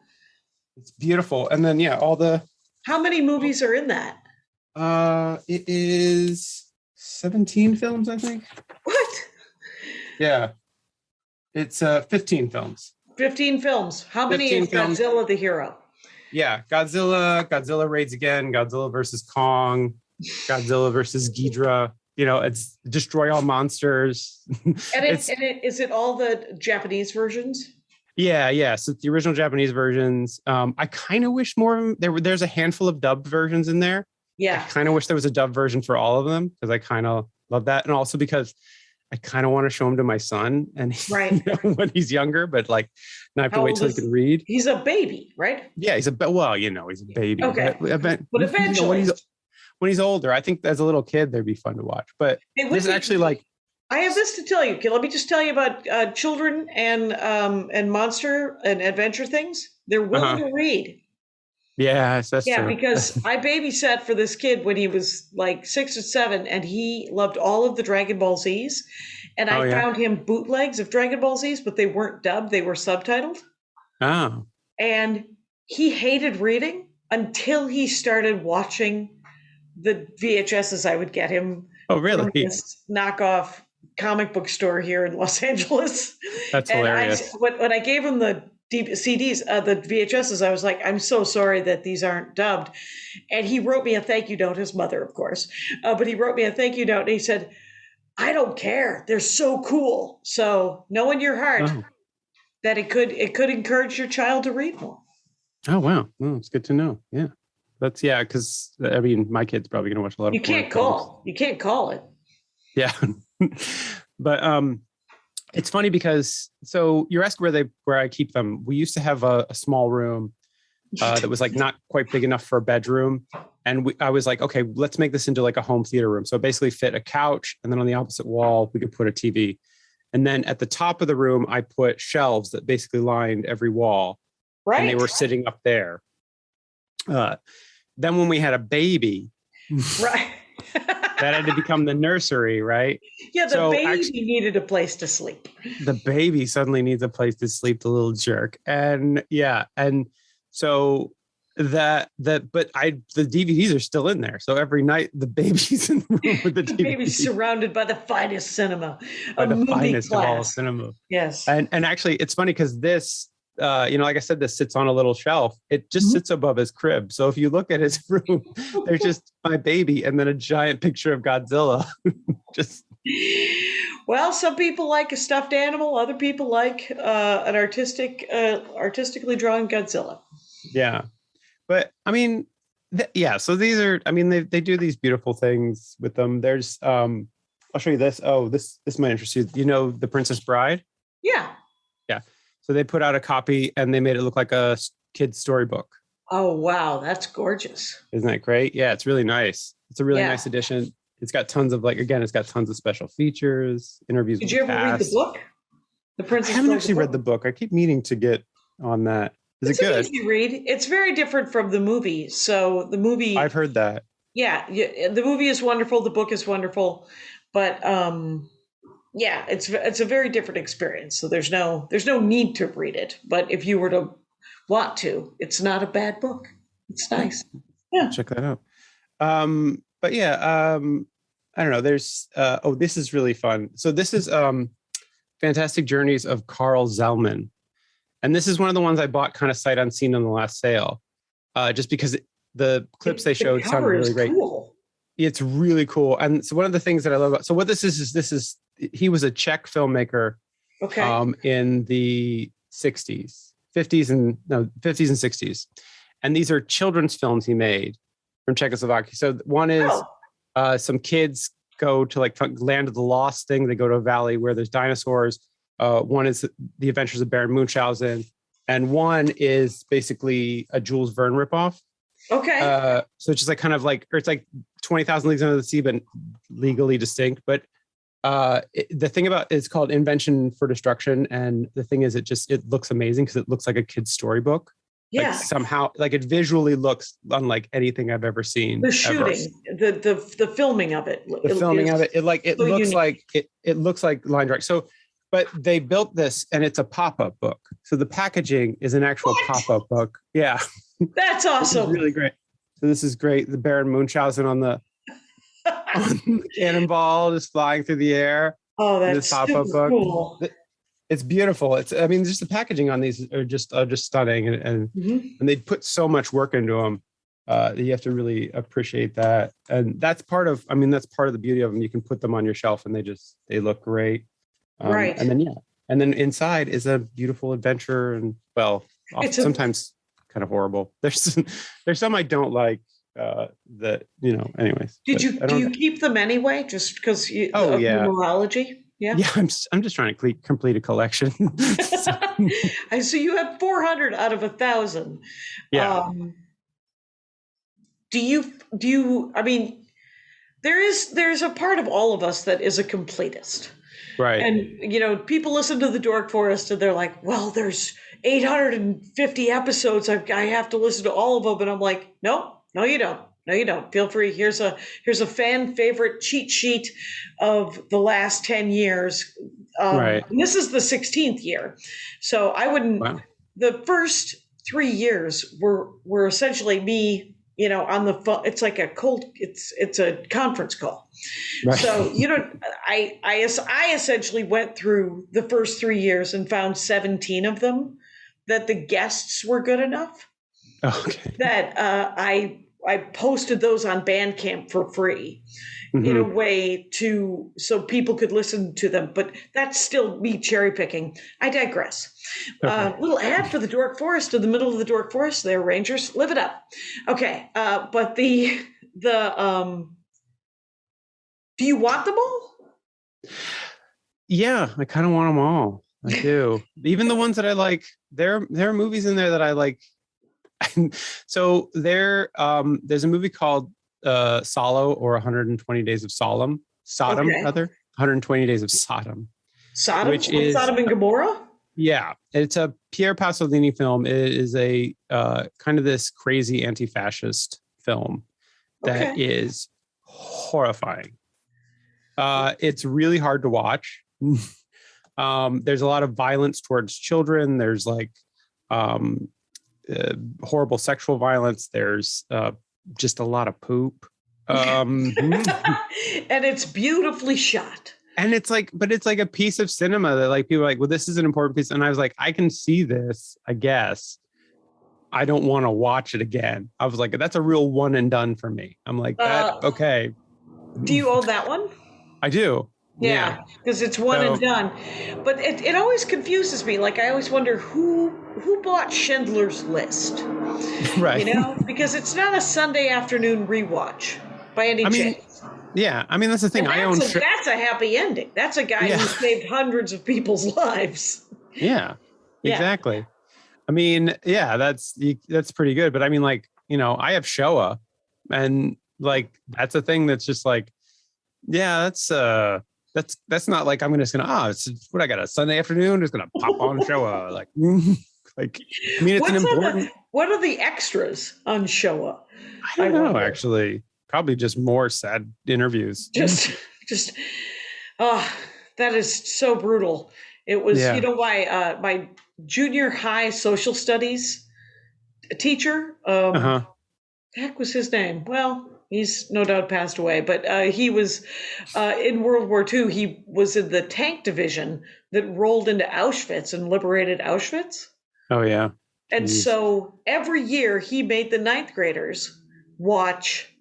it's beautiful, and then all the. How many movies are in that? It is 17 films, I think. What? Yeah. It's 15 films. 15 films. How many is Godzilla the hero? Yeah, Godzilla raids again, Godzilla versus Kong, Godzilla versus Ghidorah. It's destroy all monsters. And is it all the Japanese versions? Yeah. So the original Japanese versions. I kind of wish more of them. There's a handful of dubbed versions in there. Yeah. I kind of wish there was a dubbed version for all of them because I kind of love that, and also because I kind of want to show him to my son, and when he's younger, but like, not have to wait till he can read. He's a baby, right? Yeah, he's a baby. Okay, but eventually, when he's older, I think as a little kid, they'd be fun to watch. But this is actually like. I have this to tell you. Let me just tell you about children and monster and adventure things. They're willing to read. Yes, that's true. Because I babysat for this kid when he was like 6 or 7, and he loved all of the Dragon Ball Zs. And I found him bootlegs of Dragon Ball Zs, but they weren't dubbed; they were subtitled. Oh. And he hated reading until he started watching the VHSs I would get him. Oh, really? From this knockoff comic book store here in Los Angeles. That's hilarious. When I gave him the CDs, the VHSs, I was like, I'm so sorry that these aren't dubbed. And he wrote me a thank you note, his mother, of course. But he wrote me a thank you note, and he said, I don't care. They're so cool. So know in your heart that it could encourage your child to read more. Oh, wow. Well, it's good to know. Yeah. Because I mean, my kid's probably going to watch a lot of. You can't call it. Yeah. But it's funny because you're asking where I keep them. We used to have a small room that was like not quite big enough for a bedroom. And I was like, okay, let's make this into like a home theater room. So basically fit a couch, and then on the opposite wall, we could put a TV. And then at the top of the room, I put shelves that basically lined every wall. Right. And they were sitting up there. Then when we had a baby, right, that had to become the nursery, right? Yeah, the baby needed a place to sleep. The baby suddenly needs a place to sleep, the little jerk. And so the DVDs are still in there. So every night the baby's in the room with the DVD. The baby's surrounded by the finest cinema. By the finest of all cinema. Yes. And actually it's funny because this like I said, this sits on a little shelf. It just sits above his crib. So if you look at his room, there's just my baby and then a giant picture of Godzilla. Well, some people like a stuffed animal. Other people like an artistically drawn Godzilla. Yeah. But I mean, so these are, I mean, they do these beautiful things with them. There's, I'll show you this. Oh, this might interest you. You know, The Princess Bride? Yeah. Yeah. So they put out a copy and they made it look like a kid's storybook. Oh, wow. That's gorgeous. Isn't that great? Yeah, it's really nice. It's a really nice edition. It's got tons of it's got tons of special features, interviews with the cast. Did you ever read the book? The Princess I haven't actually read the book. I keep meaning to get on that. Is it good? It's an easy read. It's very different from the movie. So the movie... I've heard that. Yeah, the movie is wonderful. The book is wonderful. But... it's a very different experience. So there's no need to read it. But if you were to want to, it's not a bad book. It's nice. Yeah. Check that out. But yeah, I don't know. There's this is really fun. So this is Fantastic Journeys of Carl Zellman. And this is one of the ones I bought kind of sight unseen on the last sale, just because the clips they showed sounded really great. Cool. It's really cool. And so one of the things that I love about, so what this is he was a Czech filmmaker in the 50s and 60s. And these are children's films he made from Czechoslovakia. So one is some kids go to like Land of the Lost thing. They go to a valley where there's dinosaurs. One is The Adventures of Baron Munchausen. And one is basically a Jules Verne ripoff. Okay. So it's just like kind of like, or it's like 20,000 Leagues Under the Sea, but legally distinct. But the thing about it's called Invention for Destruction. And the thing is, it looks amazing because it looks like a kid's storybook. Yeah. Like somehow, like it visually looks unlike anything I've ever seen. The shooting, the filming of it. The filming of it, it looks like it looks like line drawing. So, but they built this, and it's a pop-up book. So the packaging is an actual pop-up book. Yeah, that's awesome. Really great. So this is great. The Baron Munchausen on the cannonball just flying through the air. Oh, that's pop-up book. Cool. It's beautiful. I mean, just the packaging on these are just stunning, and they put so much work into them. You have to really appreciate that, and that's part of the beauty of them. You can put them on your shelf, and they look great. Right. And then inside is a beautiful adventure, and sometimes kind of horrible. There's some I don't like. Anyways. Do you keep them anyway? Just because numerology? Yeah. Yeah, I'm just trying to complete a collection. I see you have 400 out of 1,000. Yeah. Do you? I mean, there's a part of all of us that is a completist. Right. And, people listen to the Dork Forest and they're like, well, there's 850 episodes. I have to listen to all of them. And I'm like, no, you don't. No, you don't. Feel free. Here's a fan favorite cheat sheet of the last 10 years. Right. And this is the 16th year. So I wouldn't, the first 3 years were essentially me, on the phone. It's like it's a conference call. Right. So, I essentially went through the first 3 years and found 17 of them that the guests were good enough. Okay. That I posted those on Bandcamp for free in a way so people could listen to them. But that's still me cherry picking. I digress. Little ad for the Dork Forest in the middle of the Dork Forest there, Rangers. Live it up. Okay. But the do you want them all? Yeah, I kind of want them all. I do. Even the ones that I like. There are movies in there that I like. So there's a movie called Solo, or 120 Days of Sodom, rather 120 Days of Sodom. Which is Sodom and Gomorrah. Yeah, it's a Pier Pasolini film. It is a kind of this crazy anti-fascist film that is horrifying. It's really hard to watch. There's a lot of violence towards children. There's like horrible sexual violence. There's just a lot of poop. And it's beautifully shot. And it's like a piece of cinema that like people are like, well, this is an important piece. And I was like, I can see this, I guess. I don't want to watch it again. I was like, that's a real one and done for me. I'm like, okay. Do you own that one? I do. Yeah, because it's one and done. But it always confuses me. Like, I always wonder who bought Schindler's List. Right. Because it's not a Sunday afternoon rewatch by any chance. Yeah, I mean, that's the thing. That's a happy ending. That's a guy who saved hundreds of people's lives. Yeah, exactly. I mean, that's pretty good. But I mean, like, I have Showa, and like, that's a thing that's just like, that's not like I'm just gonna it's what I got a Sunday afternoon just gonna pop on Showa like I mean it's an important. What are the extras on Showa? I don't know actually. Probably just more sad interviews. Just that is so brutal. It was my junior high social studies teacher. Heck was his name? Well, He's no doubt passed away, but he was in World War II. He was in the tank division that rolled into Auschwitz and liberated Auschwitz. Oh, yeah. And so every year he made the ninth graders watch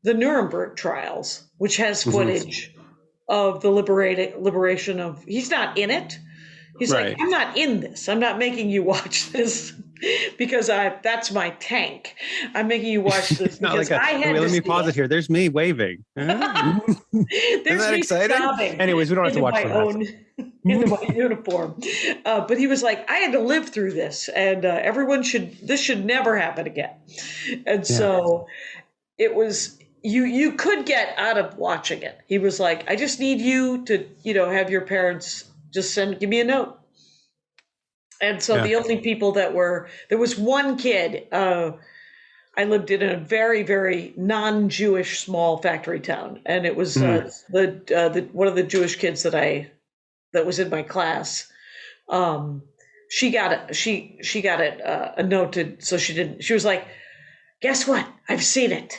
the Nuremberg trials, which has footage of the liberation of, he's not in it. He's like, I'm not in this. I'm not making you watch this because that's my tank. I'm making you watch this because I had let me pause it here. There's me waving. There's that me exciting? sobbing. Anyways, we don't have to watch my own into my uniform. But he was like, I had to live through this, and this should never happen again. And so it was. You could get out of watching it. He was like, I just need you to, have your parents just give me a note. And so the only people there was one kid. I lived in a very, very non-Jewish small factory town, and it was the one of the Jewish kids that was in my class. She got it a note so she was like, guess what? I've seen it.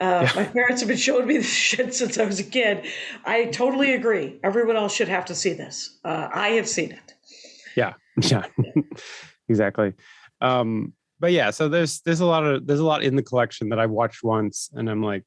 My parents have been showing me this shit since I was a kid. I totally agree. Everyone else should have to see this. I have seen it. Yeah, exactly. But yeah, so there's a lot in the collection that I watched once, and I'm like,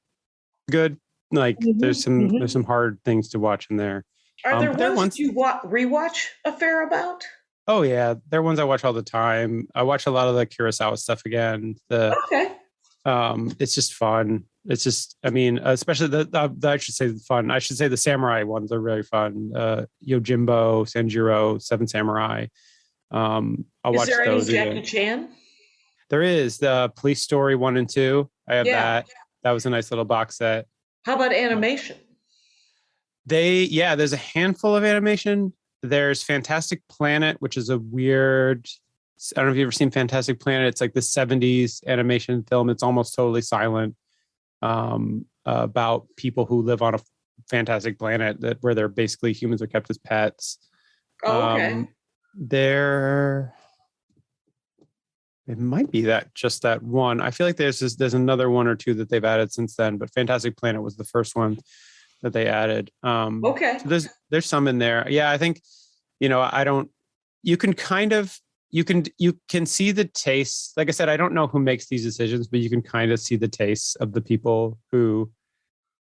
good. Like there's some hard things to watch in there. Are there ones that you rewatch a fair amount? Oh yeah, there are ones I watch all the time. I watch a lot of the Curates stuff again. It's just fun. It's just, I mean, especially I should say fun. I should say the samurai ones are really fun. Yojimbo, Sanjiro, Seven Samurai. I'll watch those. Is there any Jackie Chan? There is the Police Story 1 and 2. I have that. That was a nice little box set. How about animation? There's a handful of animation. There's Fantastic Planet, which is a weird, I don't know if you've ever seen Fantastic Planet. It's like the 70s animation film. It's almost totally silent, about people who live on a fantastic planet where they're basically humans are kept as pets. Oh, okay. It might be just that one. I feel like there's another one or two that they've added since then, but Fantastic Planet was the first one that they added. Okay. So there's some in there. Yeah, I think, you can see the taste. Like I said, I don't know who makes these decisions, but you can kind of see the tastes of the people who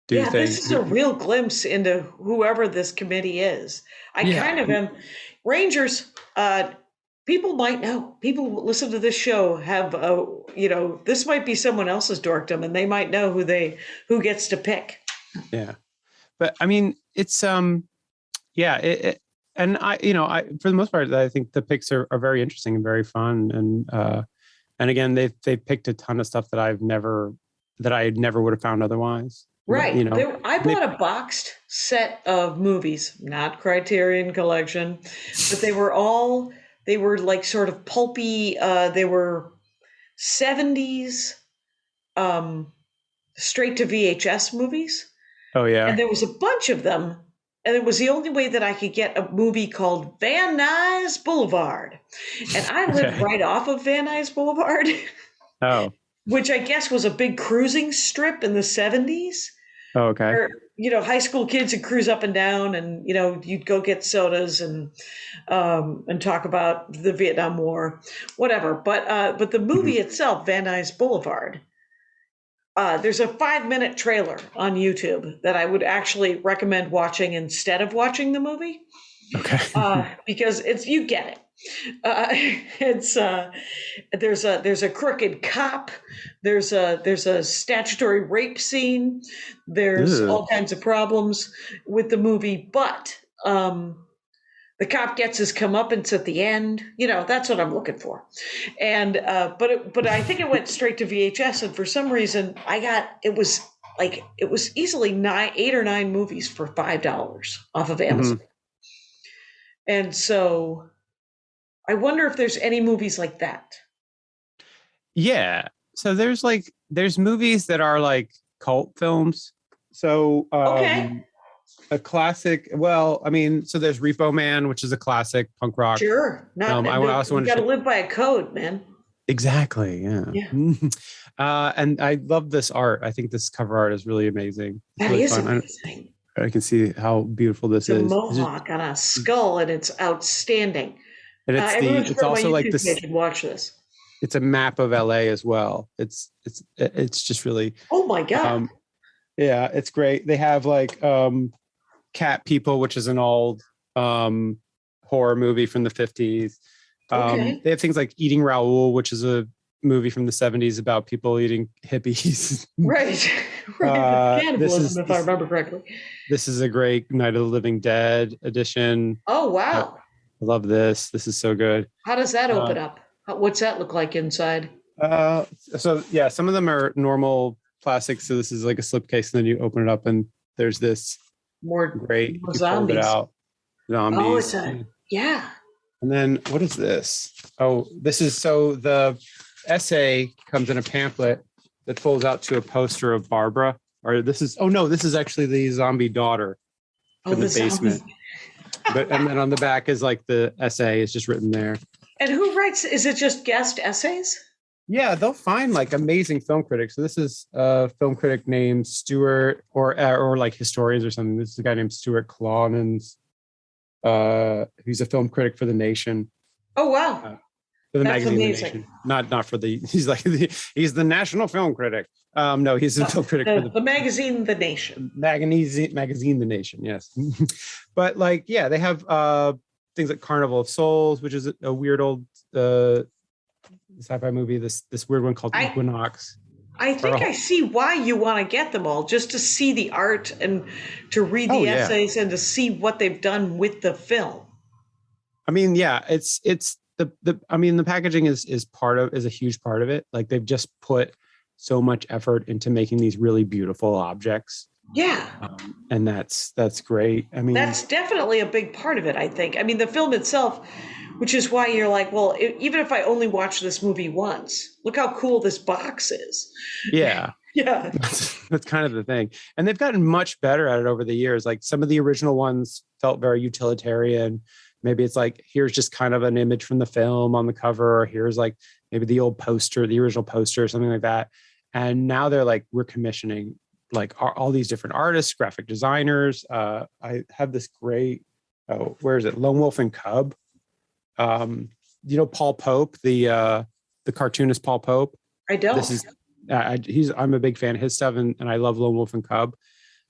do things. This is a real glimpse into whoever this committee is. I kind of am. Rangers, people might know. People who listen to this show have, this might be someone else's dorkdom, and they might know who gets to pick. Yeah, but I mean, it's and I for the most part, I think the picks are very interesting and very fun, and again, they picked a ton of stuff that I never would have found otherwise. Right. I bought a boxed set of movies, not Criterion Collection, but they were like sort of pulpy. They were 70s straight to VHS movies. Oh, yeah. And there was a bunch of them. And it was the only way that I could get a movie called Van Nuys Boulevard. And I lived right off of Van Nuys Boulevard. Oh. Which I guess was a big cruising strip in the 70s. Oh, okay. Where, high school kids would cruise up and down, and you'd go get sodas and talk about the Vietnam War, whatever. But the movie itself, Van Nuys Boulevard, there's a 5-minute trailer on YouTube that I would actually recommend watching instead of watching the movie. Okay. Because you get it. There's a crooked cop. There's a statutory rape scene. There's all kinds of problems with the movie, but the cop gets his comeuppance at the end. That's what I'm looking for. And but I think it went straight to VHS, and for some reason it was easily 8 or 9 movies for $5 off of Amazon. And so I wonder if there's any movies like that. Yeah. So there's movies that are like cult films. So a classic. Well, I mean, so there's Repo Man, which is a classic punk rock. Sure. I also you got to live by a code, man. Exactly. Yeah. And I love this art. I think this cover art is really amazing. It's That really is fun. amazing. I can see how beautiful this It's a is. mohawk on a skull, and it's outstanding. And Everyone should it's go to my also like YouTube this. page and watch this. It's a map of LA as well. It's just really. Oh my God. Yeah, it's great. They have like Cat People, which is an old horror movie from the 50s. Okay. They have things like Eating Raoul, which is a movie from the 70s about people eating hippies. Right. Cannibalism, if I remember correctly. This is a great Night of the Living Dead edition. Oh, wow. I love this. This is so good. How does that open up? What's that look like inside? So yeah, some of them are normal plastic. So this is like a slipcase, and then you open it up, and there's this more great more you zombies. Fold it out. Zombies. Oh, yeah. And then what is this? Oh, this is so the essay comes in a pamphlet that folds out to a poster of Barbara. Or this is this is actually the zombie daughter in the basement. And then on the back is like the essay is just written there. And who writes? Is it just guest essays? Yeah, they'll find like amazing film critics. So this is a film critic named Stuart, or like historians or something. This is a guy named Stuart Clownans. He's a film critic for The Nation. Oh wow! For the That's magazine amazing. The Nation. Not for the. He's like he's the national film critic. No, he's a film critic for the magazine The Nation. Magazine The Nation. Yes, but like they have things like Carnival of Souls, which is a weird old sci-fi movie. This weird one called Equinox. I think I see why you want to get them all, just to see the art and to read the essays and to see what they've done with the film. I mean, yeah, it's the packaging is a huge part of it. Like they've just put so much effort into making these really beautiful objects. Yeah. And that's great. I mean, that's definitely a big part of it, I think. I mean, the film itself, which is why you're like, well, even if I only watch this movie once, look how cool this box is. Yeah. Yeah. That's kind of the thing. And they've gotten much better at it over the years. Like some of the original ones felt very utilitarian. Maybe it's like, here's just kind of an image from the film on the cover, or here's like maybe the old poster, the original poster or something like that. And now they're like, we're commissioning like all these different artists, graphic designers. I have this great, where is it? Lone Wolf and Cub. Paul Pope, the cartoonist Paul Pope. I don't. This is I'm a big fan of his stuff, and I love Lone Wolf and Cub.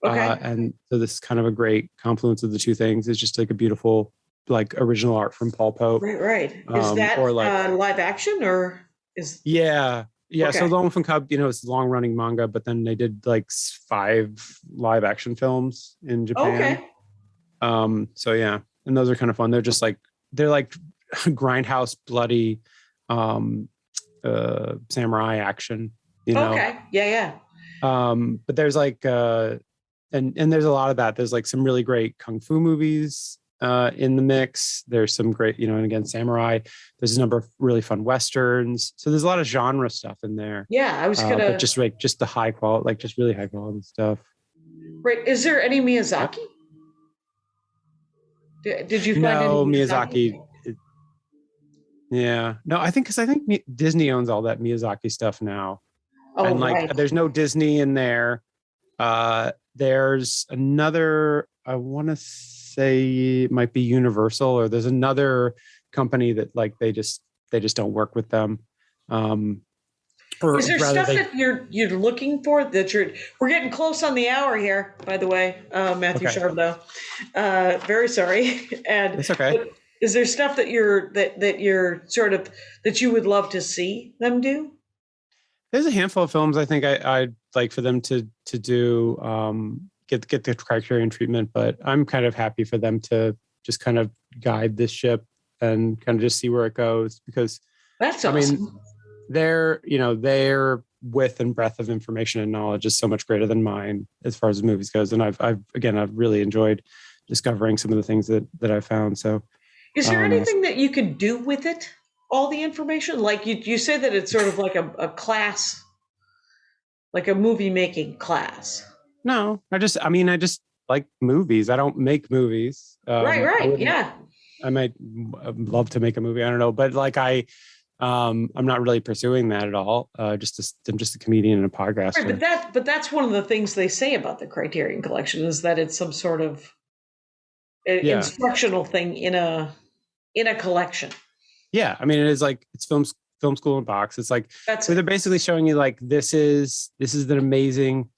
Okay. And so this is kind of a great confluence of the two things. It's just like a beautiful, like original art from Paul Pope. Right. Is that or like live action or is? Yeah. Okay. So Lone Wolf and Cub, it's long running manga, but then they did like 5 live action films in Japan. Okay. So yeah, and those are kind of fun. They're just like grindhouse bloody samurai action. Okay. Yeah. But there's like and there's a lot of that. There's like some really great kung fu movies in the mix. There's some great, and again, samurai. There's a number of really fun westerns. So there's a lot of genre stuff in there. Yeah, I was gonna but just the high quality, like just really high quality stuff. Right. Is there any Miyazaki? Did you find any Miyazaki? Yeah. No, I think Disney owns all that Miyazaki stuff now. Oh, and like right. there's no Disney in there. There's another, I want to say it might be Universal, or there's another company that like they just don't work with them. Is there stuff that you're looking for that we're getting close on the hour here, by the way, Mathew Charbonneau. Very sorry. And it's okay. Is there stuff that you're sort of that you would love to see them do? There's a handful of films I think I'd like for them to do, get the Criterion treatment, but I'm kind of happy for them to just kind of guide this ship and kind of just see where it goes, because that's awesome. I mean, their width and breadth of information and knowledge is so much greater than mine as far as the movies goes. And I've really enjoyed discovering some of the things that I found. So is there anything that you can do with it? All the information? Like you say that it's sort of like a class, like a movie making class. No, I just like movies. I don't make movies. Right. Yeah. I might love to make a movie. I don't know. But like I'm not really pursuing that at all. I'm just a comedian and a podcaster. Right, but that's one of the things they say about the Criterion Collection is that it's some sort of instructional thing in a collection. Yeah, I mean, it is like it's film school in a box. It's like they're basically showing you like this is an amazing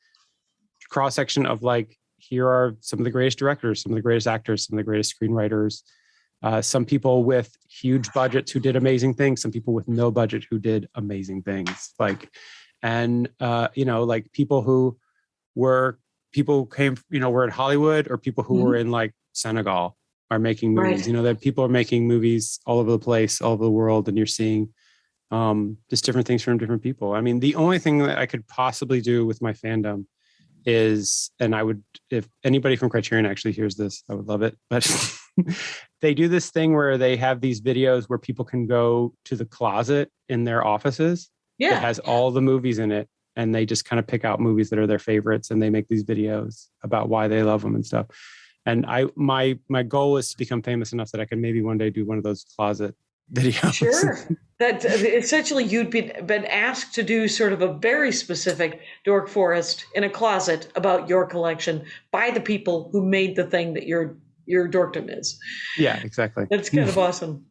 cross section of like, here are some of the greatest directors, some of the greatest actors, some of the greatest screenwriters. Some people with huge budgets who did amazing things, some people with no budget who did amazing things. Like, and like people were in Hollywood, or people who were in like Senegal are making movies. Right. That people are making movies all over the place, all over the world, and you're seeing just different things from different people. I mean, the only thing that I could possibly do with my fandom is, and I would, if anybody from Criterion actually hears this, I would love it, but they do this thing where they have these videos where people can go to the closet in their offices that has all the movies in it, and they just kind of pick out movies that are their favorites, and they make these videos about why they love them and stuff. And my goal is to become famous enough that I can maybe one day do one of those closet videos. Sure. That essentially you'd been asked to do sort of a very specific Dork Forest in a closet about your collection by the people who made the thing that your dorkdom is. Yeah, exactly. That's kind of awesome.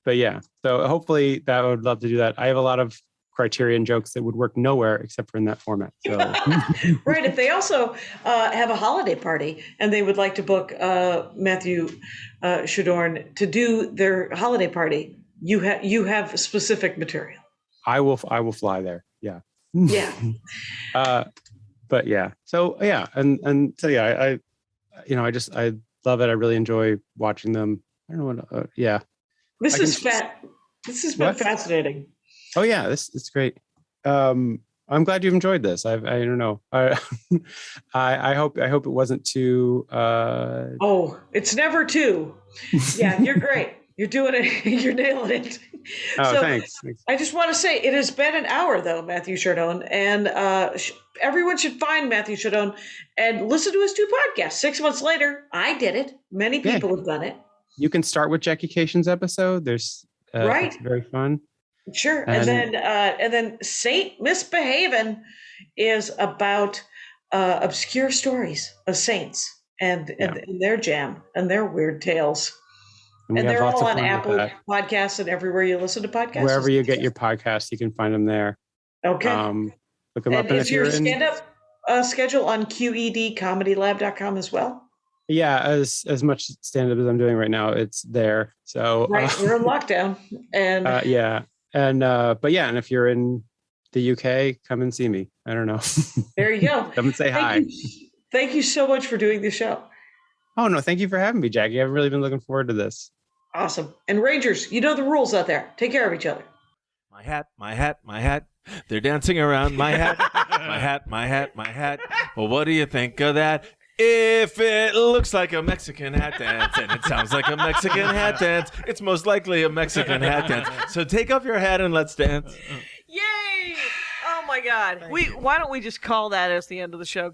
But yeah, so hopefully I would love to do that. I have a lot of Criterion jokes that would work nowhere except for in that format. So. Right. If they also have a holiday party and they would like to book Mathew Chadourne to do their holiday party, you have specific material. I will fly there. Yeah. Yeah. But yeah. So yeah, and so yeah, I love it. I really enjoy watching them. I don't know what. Yeah. This has been fascinating. Oh yeah, it's great. I'm glad you've enjoyed this. I don't know. I hope it wasn't too. Oh, it's never too. Yeah, you're great. You're doing it. You're nailing it. Oh, so, thanks. I just want to say it has been an hour though, Mathew Chadourne, and everyone should find Mathew Chadourne and listen to his 2 podcasts. 6 months later, I did it. Many people have done it. You can start with Jackie Cation's episode. There's right. It's very fun. Sure. And then Saint Misbehavin' is about obscure stories of saints and their jam and their weird tales. And they're all on Apple Podcasts and everywhere you listen to podcasts. Wherever you get your podcasts, you can find them there. Okay. Look them up. And is your stand-up schedule on QEDcomedylab.com as well? Yeah, as much stand-up as I'm doing right now, it's there. So right, we're in lockdown. And yeah. And but yeah, and if you're in the UK, come and see me. I don't know. There you go. Come and say hi. Thank you so much for doing the show. Oh no, thank you for having me, Jackie. I've really been looking forward to this. Awesome. And Rangers, you know the rules out there. Take care of each other. My hat, my hat, my hat. They're dancing around my hat. My hat, my hat, my hat. Well, what do you think of that? If it looks like a Mexican hat dance and it sounds like a Mexican hat dance, it's most likely a Mexican hat dance. So take off your hat and let's dance. Yay! Oh my God. Why don't we just call that as the end of the show?